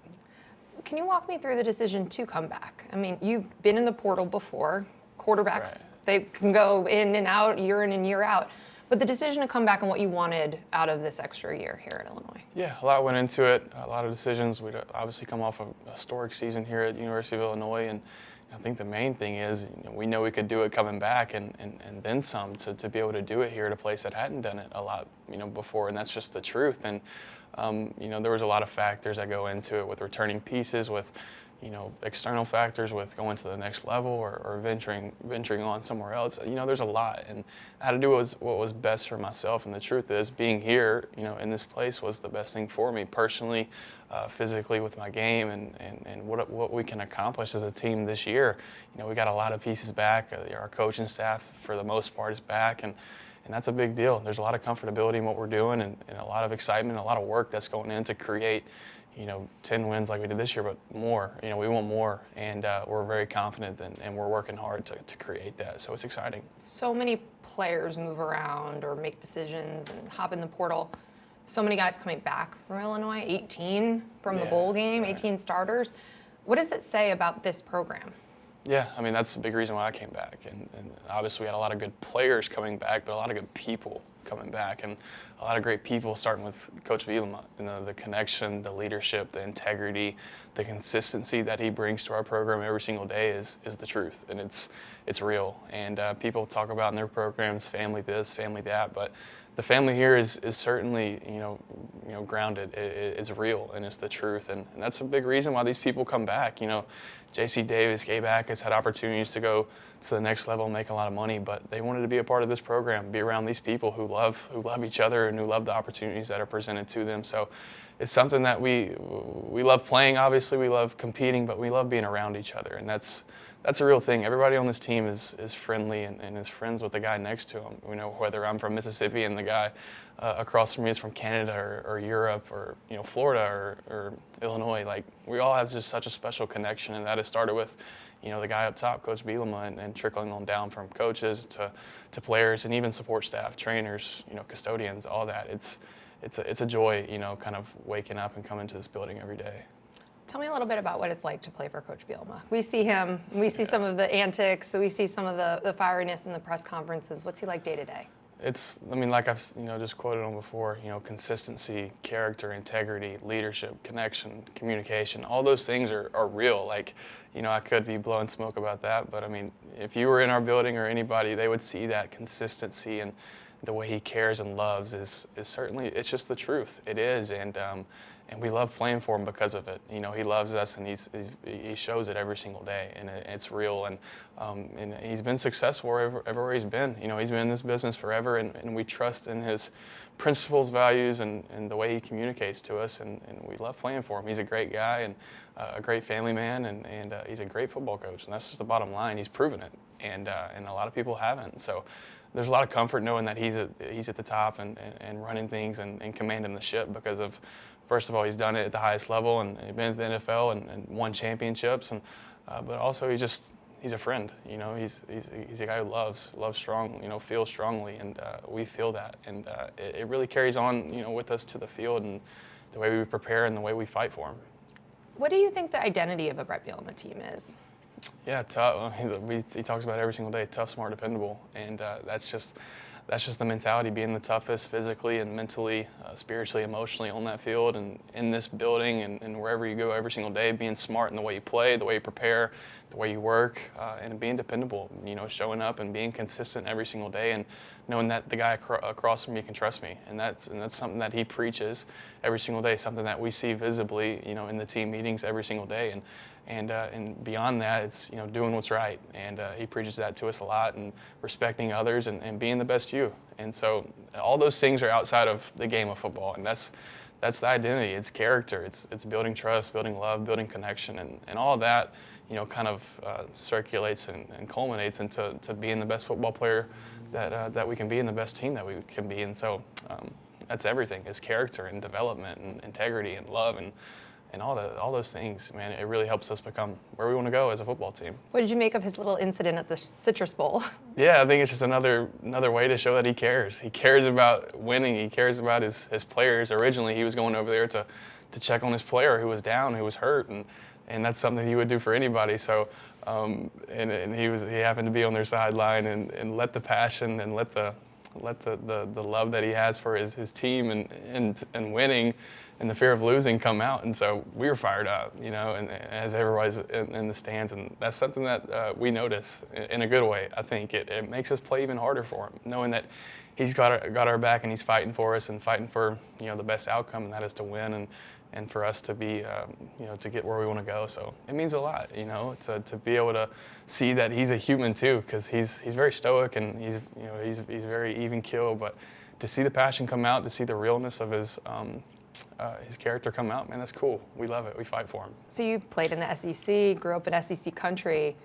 Can you walk me through the decision to come back? I mean, you've been in the portal before. Quarterbacks, Right. They can go in and out, year in and year out. But the decision to come back and what you wanted out of this extra year here at Illinois. Yeah, a lot went into it, a lot of decisions. We'd obviously come off a historic season here at the University of Illinois, and I think the main thing is we know we could do it coming back and then some, to be able to do it here at a place that hadn't done it a lot before, and that's just the truth. And there was a lot of factors that go into it, with returning pieces, with external factors, with going to the next level or venturing on somewhere else. There's a lot, and I had to do what was best for myself. And the truth is, being here, in this place was the best thing for me personally, physically, with my game, and what we can accomplish as a team this year. We got a lot of pieces back. Our coaching staff, for the most part, is back, and that's a big deal. There's a lot of comfortability in what we're doing, and a lot of excitement, a lot of work that's going in to create 10 wins like we did this year, but more. We want more, and we're very confident, and we're working hard to create that. So it's exciting. So many players move around or make decisions and hop in the portal. So many guys coming back from Illinois, 18 from the bowl game, right. 18 starters. What does it say about this program? Yeah, I mean, that's a big reason why I came back. And obviously we had a lot of good players coming back, but a lot of good people coming back, and a lot of great people, starting with Coach Bielema. The connection, the leadership, the integrity, the consistency that he brings to our program every single day is the truth, and it's real. And people talk about in their programs, family this, family that, but the family here is certainly grounded. It's real, and it's the truth, and that's a big reason why these people come back. J.C. Davis, Gabe Ackes had opportunities to go to the next level and make a lot of money, but they wanted to be a part of this program, be around these people who love each other and who love the opportunities that are presented to them. So it's something that we love playing. Obviously, we love competing, but we love being around each other, and that's a real thing. Everybody on this team is friendly and is friends with the guy next to him. Whether I'm from Mississippi and the guy across from me is from Canada or Europe or Florida or Illinois. Like, we all have just such a special connection, and that has started with the guy up top, Coach Bielema, and trickling on down from coaches to players and even support staff, trainers, custodians, all that. It's a joy, kind of waking up and coming to this building every day. Tell me a little bit about what it's like to play for Coach Bielema. We see him, we see some of the antics, we see some of the fieriness in the press conferences. What's he like day to day? Like I've just quoted on before, consistency, character, integrity, leadership, connection, communication, all those things are real. Like, I could be blowing smoke about that, but if you were in our building or anybody, they would see that consistency and the way he cares and loves is certainly, it's just the truth. It is, and we love playing for him because of it. You know, he loves us, and he shows it every single day, and it's real. And he's been successful everywhere he's been. You know, he's been in this business forever, and we trust in his principles, values, and the way he communicates to us, and we love playing for him. He's a great guy and a great family man, and he's a great football coach, and that's just the bottom line. He's proven it, and a lot of people haven't. So there's a lot of comfort knowing that he's at the top and running things and commanding the ship because of, first of all, he's done it at the highest level and he's been at the NFL and won championships, and but also he's a friend. You know, he's a guy who loves strong, you know, feels strongly, and we feel that, and it really carries on, you know, with us to the field and the way we prepare and the way we fight for him. What do you think the identity of a Brett Bielema team is? Yeah, tough. He talks about it every single day: tough, smart, dependable, and that's just the mentality. Being the toughest, physically and mentally, spiritually, emotionally on that field and in this building and wherever you go every single day. Being smart in the way you play, the way you prepare, the way you work, and being dependable. You know, showing up and being consistent every single day, and knowing that the guy across from you can trust me. And that's something that he preaches every single day. Something that we see visibly, you know, in the team meetings every single day. And beyond that, it's, you know, doing what's right. And he preaches that to us a lot, and respecting others and being the best you. And so all those things are outside of the game of football, and that's the identity. It's character. It's building trust, building love, building connection, and all of that, you know, kind of circulates and culminates into being the best football player that we can be and the best team that we can be. And so that's everything: is character and development and integrity and love and all those things, man. It really helps us become where we want to go as a football team. What did you make of his little incident at the Citrus Bowl? Yeah, I think it's just another way to show that he cares. He cares about winning. He cares about his players. Originally, he was going over there to check on his player who was down, who was hurt, and that's something he would do for anybody. So, and he happened to be on their sideline and let the passion and let the love that he has for his team and winning and the fear of losing come out. And so we were fired up, you know, and as everybody's in the stands, and that's something that we notice in a good way. I think it makes us play even harder for him, knowing that he's got our back and he's fighting for us and fighting for, you know, the best outcome, and that is to win and for us to be, you know, to get where we want to go. So it means a lot, you know, to be able to see that he's a human too, because he's very stoic and he's very even keel, but to see the passion come out, to see the realness of his character come out, man, that's cool. We love it. We fight for him. So you played in the SEC, grew up in SEC country.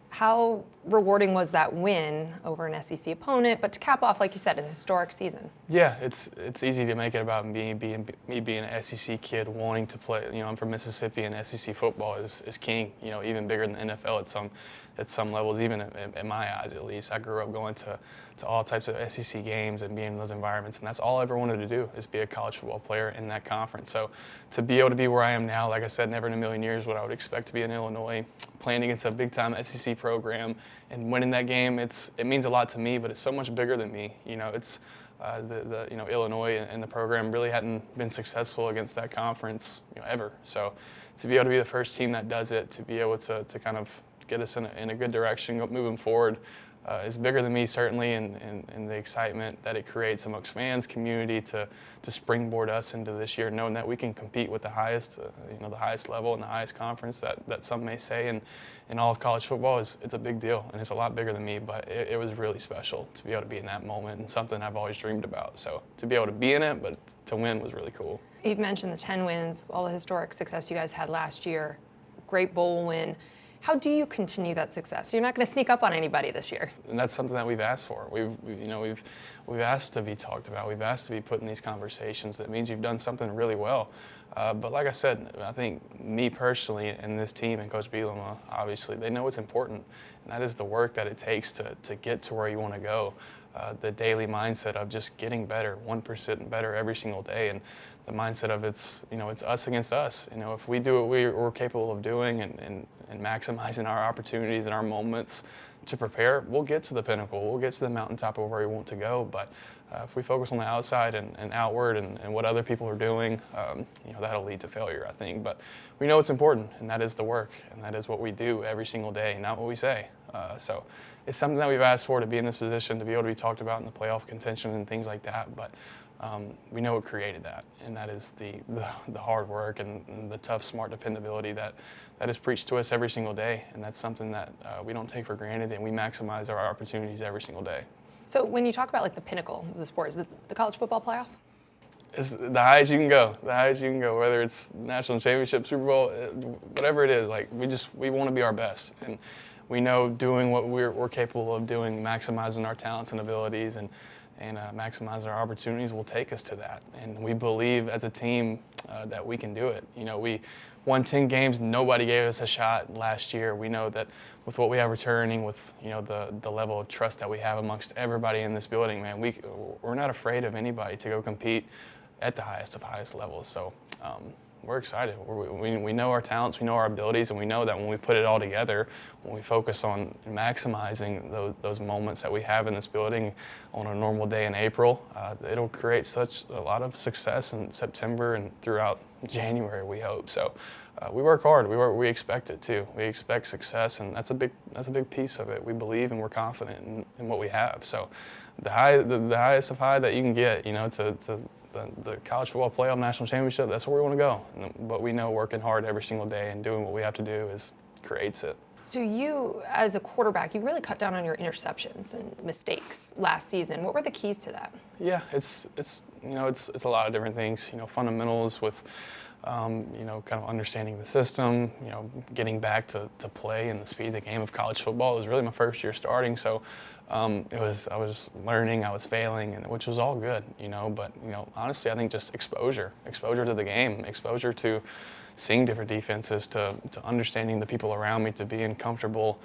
How rewarding was that win over an SEC opponent, but to cap off, like you said, a historic season? Yeah, it's easy to make it about me being an SEC kid wanting to play. You know, I'm from Mississippi, and SEC football is king. You know, even bigger than the NFL at some levels, even in my eyes at least. I grew up going to all types of SEC games and being in those environments, and that's all I ever wanted to do, is be a college football player in that conference. So to be able to be where I am now, like I said, never in a million years would I would expect to be in Illinois, playing against a big-time SEC program and winning that game. It means a lot to me, but it's so much bigger than me. You know, it's you know, Illinois and the program really hadn't been successful against that conference, you know, ever. So to be able to be the first team that does it, to be able to kind of get us in a good direction moving forward, is bigger than me, certainly, and the excitement that it creates amongst fans, community, to springboard us into this year, knowing that we can compete with the highest, you know, the highest level and the highest conference that some may say in all of college football. It's a big deal, and it's a lot bigger than me, but it was really special to be able to be in that moment and something I've always dreamed about. So to be able to be in it, but to win was really cool. You've mentioned the 10 wins, all the historic success you guys had last year, great bowl win. How do you continue that success? You're not going to sneak up on anybody this year. And that's something that we've asked for. We've asked to be talked about. We've asked to be put in these conversations. That means you've done something really well. But like I said, I think me personally and this team and Coach Bielema, obviously, they know it's important. And that is the work that it takes to get to where you want to go. The daily mindset of just getting better, 1% better every single day, and the mindset of it's us against us. You know, if we do what we're capable of doing and maximizing our opportunities and our moments to prepare, we'll get to the pinnacle. We'll get to the mountaintop of where we want to go. But if we focus on the outside and outward and what other people are doing, you know, that'll lead to failure, I think. But we know it's important, and that is the work, and that is what we do every single day, not what we say. So it's something that we've asked for, to be in this position, to be able to be talked about in the playoff contention and things like that. But we know what created that, and that is the hard work and the tough, smart dependability that is preached to us every single day. And that's something that we don't take for granted, and we maximize our opportunities every single day. So when you talk about like the pinnacle of the sport, is it the college football playoff? It's the highest you can go. The highest you can go, whether it's national championship, Super Bowl, whatever it is. Like we want to be our best, and we know doing what we're capable of doing, maximizing our talents and abilities, and maximizing our opportunities will take us to that. And we believe as a team that we can do it. You know, we won 10 games. Nobody gave us a shot last year. We know that with what we have returning, with the level of trust that we have amongst everybody in this building, man, we're not afraid of anybody to go compete at the highest of highest levels. So we're excited. We know our talents, we know our abilities, and we know that when we put it all together, when we focus on maximizing those moments that we have in this building on a normal day in April, it'll create such a lot of success in September and throughout January, we hope. So we work hard. We expect it too. We expect success, and that's a big piece of it. We believe and we're confident in what we have. So the highest of high that you can get, it's the college football playoff national championship. That's where we want to go. But we know working hard every single day and doing what we have to do creates it. So you, as a quarterback, you really cut down on your interceptions and mistakes last season. What were the keys to that? Yeah, it's a lot of different things. Fundamentals with kind of understanding the system. Getting back to play and the speed of the game of college football. It was really my first year starting, so I was learning, I was failing, and which was all good. But honestly, I think just exposure to the game, exposure to seeing different defenses, to understanding the people around me, to being comfortable,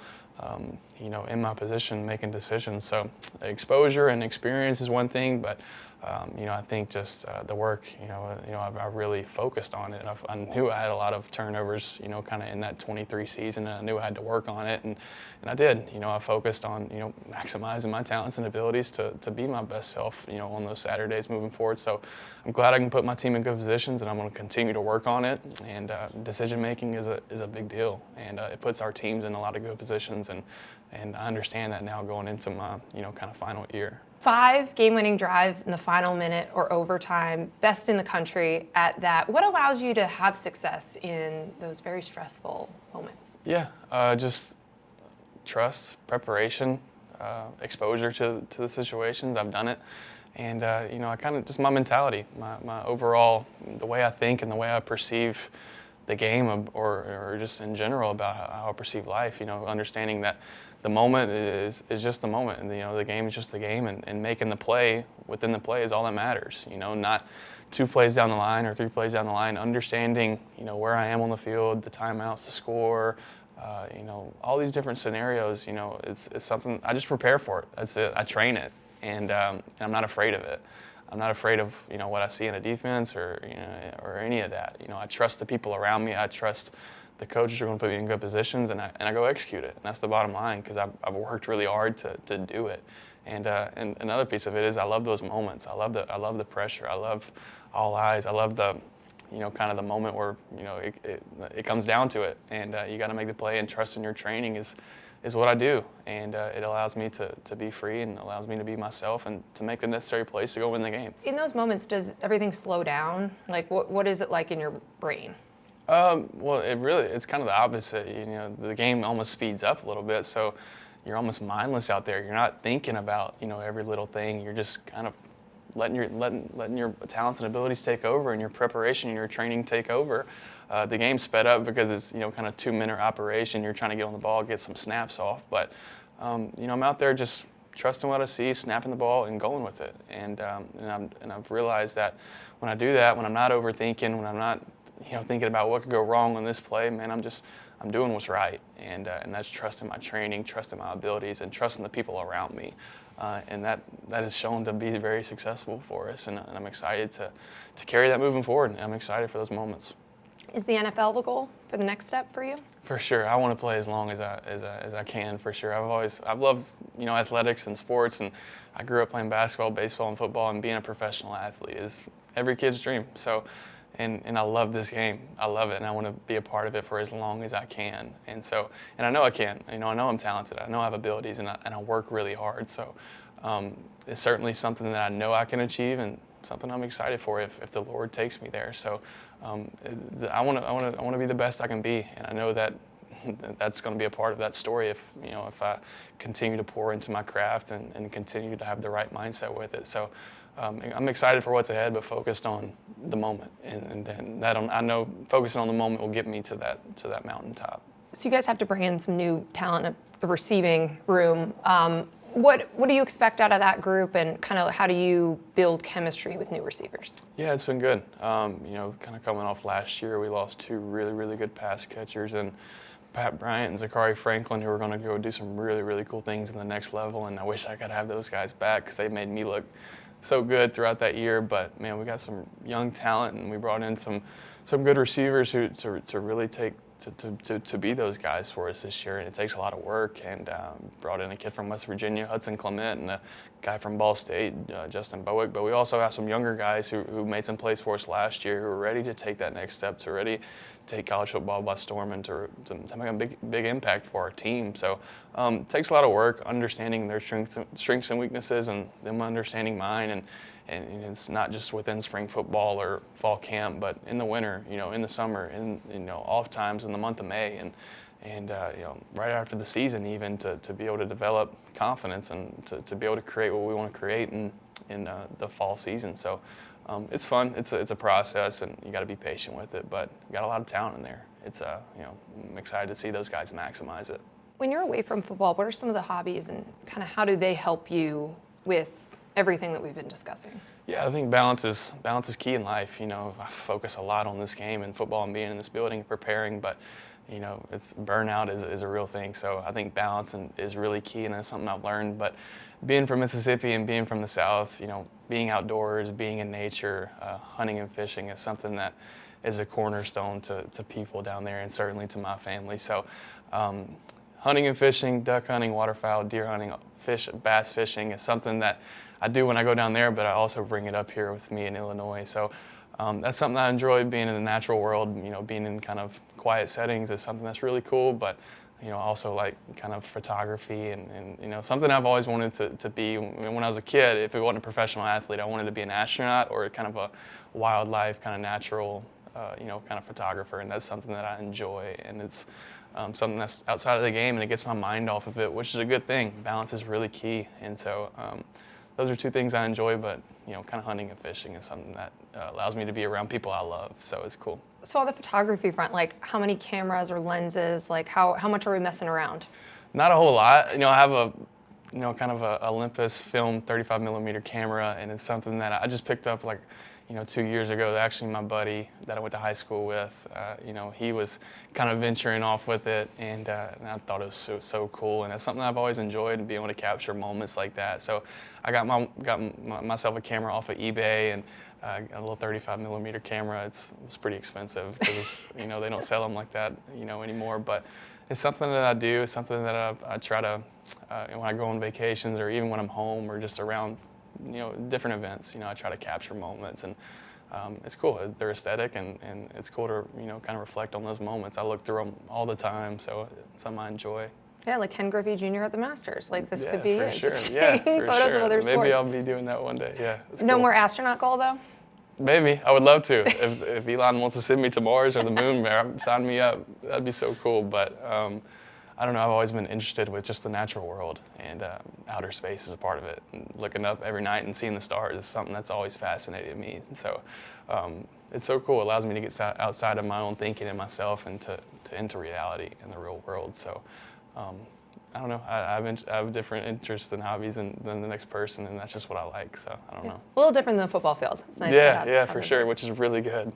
in my position, making decisions. So exposure and experience is one thing, but I think just the work, I really focused on it. I knew I had a lot of turnovers, kind of in that 23 season, and I knew I had to work on it, and I did. I focused on, maximizing my talents and abilities to be my best self, on those Saturdays moving forward. So I'm glad I can put my team in good positions, and I'm going to continue to work on it. And decision making is a big deal, and it puts our teams in a lot of good positions, and I understand that now going into my, kind of final year. 5 game-winning drives in the final minute or overtime, best in the country at that. What allows you to have success in those very stressful moments? Yeah, just trust, preparation, exposure to the situations. I've done it. And, I kind of just my mentality, my overall, the way I think and the way I perceive the game or just in general about how I perceive life, understanding that the moment is just the moment, and the game is just the game, and making the play within the play is all that matters. Not 2 plays down the line or 3 plays down the line. Understanding where I am on the field, the timeouts, the score, all these different scenarios. It's something I just prepare for it. That's it. I train it, and I'm not afraid of it. I'm not afraid of what I see in a defense or any of that. I trust the people around me. I trust the coaches are going to put me in good positions, and I go execute it. And that's the bottom line, because I've worked really hard to do it. And another piece of it is I love those moments. I love the pressure. I love all eyes. I love the kind of the moment where it comes down to it, and you got to make the play, and trust in your training is what I do, and it allows me to be free, and allows me to be myself and to make the necessary plays to go win the game. In those moments, does everything slow down? Like, what is it like in your brain? Well, it's kind of the opposite. The game almost speeds up a little bit, so you're almost mindless out there. You're not thinking about every little thing. You're just kind of letting your talents and abilities take over, and your preparation and your training take over. The game's sped up because it's kind of 2-minute operation. You're trying to get on the ball, get some snaps off, but I'm out there just trusting what I see, snapping the ball, and going with it. And I've realized that when I do that, when I'm not overthinking, when I'm not thinking about what could go wrong on this play, man, I'm doing what's right, and that's trusting my training, trusting my abilities, and trusting the people around me. And that has shown to be very successful for us, and I'm excited to carry that moving forward, and I'm excited for those moments. Is the NFL the goal for the next step for you? For sure, I want to play as long as I can. For sure, I've loved athletics and sports, and I grew up playing basketball, baseball, and football, and being a professional athlete is every kid's dream. So and I love this game. I love it, and I want to be a part of it for as long as I can. And so, and I know I can. I know I'm talented. I know I have abilities, and I work really hard. So it's certainly something that I know I can achieve, and something I'm excited for if the Lord takes me there. So I want to be the best I can be, and I know that that's going to be a part of that story if I continue to pour into my craft and continue to have the right mindset with it. So I'm excited for what's ahead, but focused on the moment, and then I know focusing on the moment will get me to that mountaintop. So you guys have to bring in some new talent in the receiving room. What do you expect out of that group, and kind of how do you build chemistry with new receivers? Yeah, it's been good. Kind of coming off last year, we lost two really, really good pass catchers, and Pat Bryant and Zachary Franklin, who are going to go do some really, really cool things in the next level. And I wish I could have those guys back because they made me look so good throughout that year. But man, we got some young talent, and we brought in some good receivers to really take to be those guys for us this year. And it takes a lot of work. And brought in a kid from West Virginia, Hudson Clement, and a guy from Ball State, Justin Bowick. But we also have some younger guys who made some plays for us last year, who are ready to take that next step, to ready take college football by storm, and to make a big impact for our team. So it takes a lot of work, understanding their strengths and weaknesses, and them understanding mine. And it's not just within spring football or fall camp, but in the winter, in the summer, in off times in the month of May, and right after the season, even to be able to develop confidence and to be able to create what we want to create in the fall season. So it's fun. It's a process, and you got to be patient with it. But you got a lot of talent in there. It's I'm excited to see those guys maximize it. When you're away from football, what are some of the hobbies, and kind of how do they help you with everything that we've been discussing? Yeah, I think balance is key in life. I focus a lot on this game and football and being in this building and preparing, but it's burnout is a real thing. So I think balance is really key, and that's something I've learned. But being from Mississippi and being from the South, being outdoors, being in nature, hunting and fishing is something that is a cornerstone to people down there, and certainly to my family. So hunting and fishing, duck hunting, waterfowl, deer hunting, bass fishing is something that I do when I go down there, but I also bring it up here with me in Illinois. So that's something I enjoy, being in the natural world. Being in kind of quiet settings is something that's really cool, but also like kind of photography and something I've always wanted to be. When I was a kid, if it wasn't a professional athlete, I wanted to be an astronaut or kind of a wildlife, kind of natural, kind of photographer, and that's something that I enjoy, and it's something that's outside of the game, and it gets my mind off of it, which is a good thing. Balance is really key, and so those are two things I enjoy, but kind of hunting and fishing is something that allows me to be around people I love, so it's cool. So on the photography front, like how many cameras or lenses, like how much are we messing around? Not a whole lot. I have a kind of a Olympus film 35 millimeter camera, and it's something that I just picked up 2 years ago. Actually, my buddy that I went to high school with, he was kind of venturing off with it, and I thought it was so cool, and it's something I've always enjoyed, and being able to capture moments like that. So I got myself a camera off of eBay, and a little 35 millimeter camera. It's pretty expensive because they don't sell them like that anymore. But it's something that I do. It's something that I try to when I go on vacations, or even when I'm home, or just around different events. I try to capture moments, and it's cool. They're aesthetic, and it's cool to kind of reflect on those moments. I look through them all the time, so it's something I enjoy. Yeah, like Ken Griffey Jr. at the Masters. Like this could be for it. sure. Just Yeah, taking for photos sure. of other sports. Maybe I'll be doing that one day. Yeah, it's No cool. more astronaut goal though? Maybe. I would love to. If Elon wants to send me to Mars or the moon, sign me up. That'd be so cool. But I don't know. I've always been interested with just the natural world, and outer space is a part of it. And looking up every night and seeing the stars is something that's always fascinated me. And so it's so cool. It allows me to get outside of my own thinking and myself, and to into reality in the real world. So I don't know. I have different interests and hobbies than the next person, and that's just what I like. So I don't know. A little different than the football field. It's nice. Yeah, for sure. Which is really good.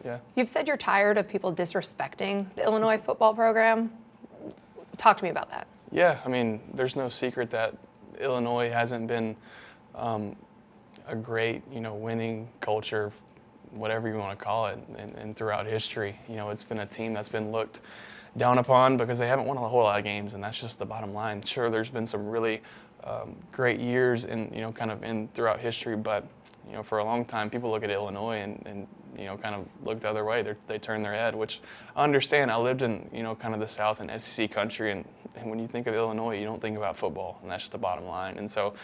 Yeah. You've said you're tired of people disrespecting the Illinois football program. Talk to me about that. Yeah, I mean, there's no secret that Illinois hasn't been a great, winning culture, whatever you want to call it, and throughout history. It's been a team that's been looked down upon because they haven't won a whole lot of games, and that's just the bottom line. Sure, there's been some really great years in, kind of throughout history, but for a long time, people look at Illinois and kind of look the other way. They turn their head, which I understand. I lived in, kind of the South and SEC country, and when you think of Illinois, you don't think about football, and that's just the bottom line. And so,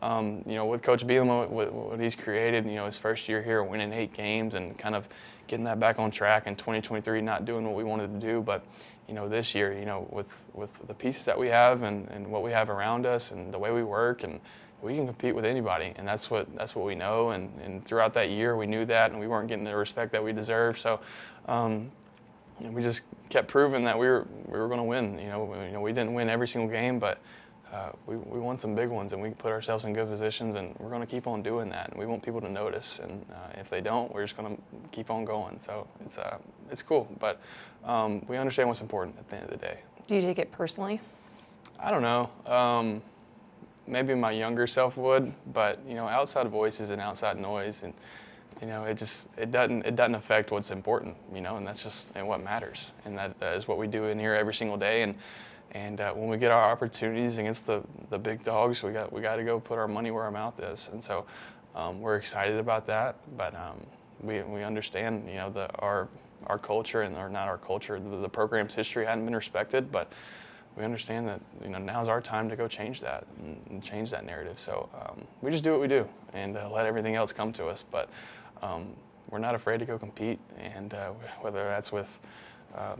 with Coach Bielema, what he's created, his first year here, winning 8 games and kind of getting that back on track in 2023, not doing what we wanted to do, but this year, with the pieces that we have and what we have around us and the way we work, and we can compete with anybody, and that's what we know. And throughout that year, we knew that, and we weren't getting the respect that we deserved. So we just kept proving that we were going to win. We didn't win every single game, but we won some big ones, and we put ourselves in good positions, and we're going to keep on doing that. And we want people to notice, and if they don't, we're just going to keep on going. So it's cool, but we understand what's important at the end of the day. Do you take it personally? I don't know. Maybe my younger self would, but outside voices and outside noise, and it doesn't affect what's important, and that's just what matters, and that is what we do in here every single day. And when we get our opportunities against the big dogs, we got to go put our money where our mouth is, and so we're excited about that. But we understand, our culture, or not our culture, the program's history hadn't been respected, but we understand that now's our time to go change that and change that narrative. So we just do what we do and let everything else come to us. But we're not afraid to go compete, and whether that's with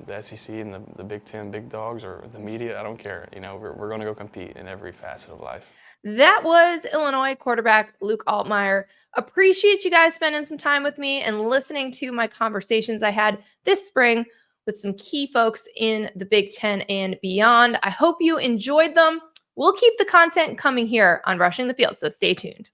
the SEC and the Big Ten big dogs or the media, I don't care. We're going to go compete in every facet of life. That was Illinois quarterback Luke Altmyer. Appreciate you guys spending some time with me and listening to my conversations I had this spring with some key folks in the Big Ten and beyond. I hope you enjoyed them. We'll keep the content coming here on Rushing the Field, so stay tuned.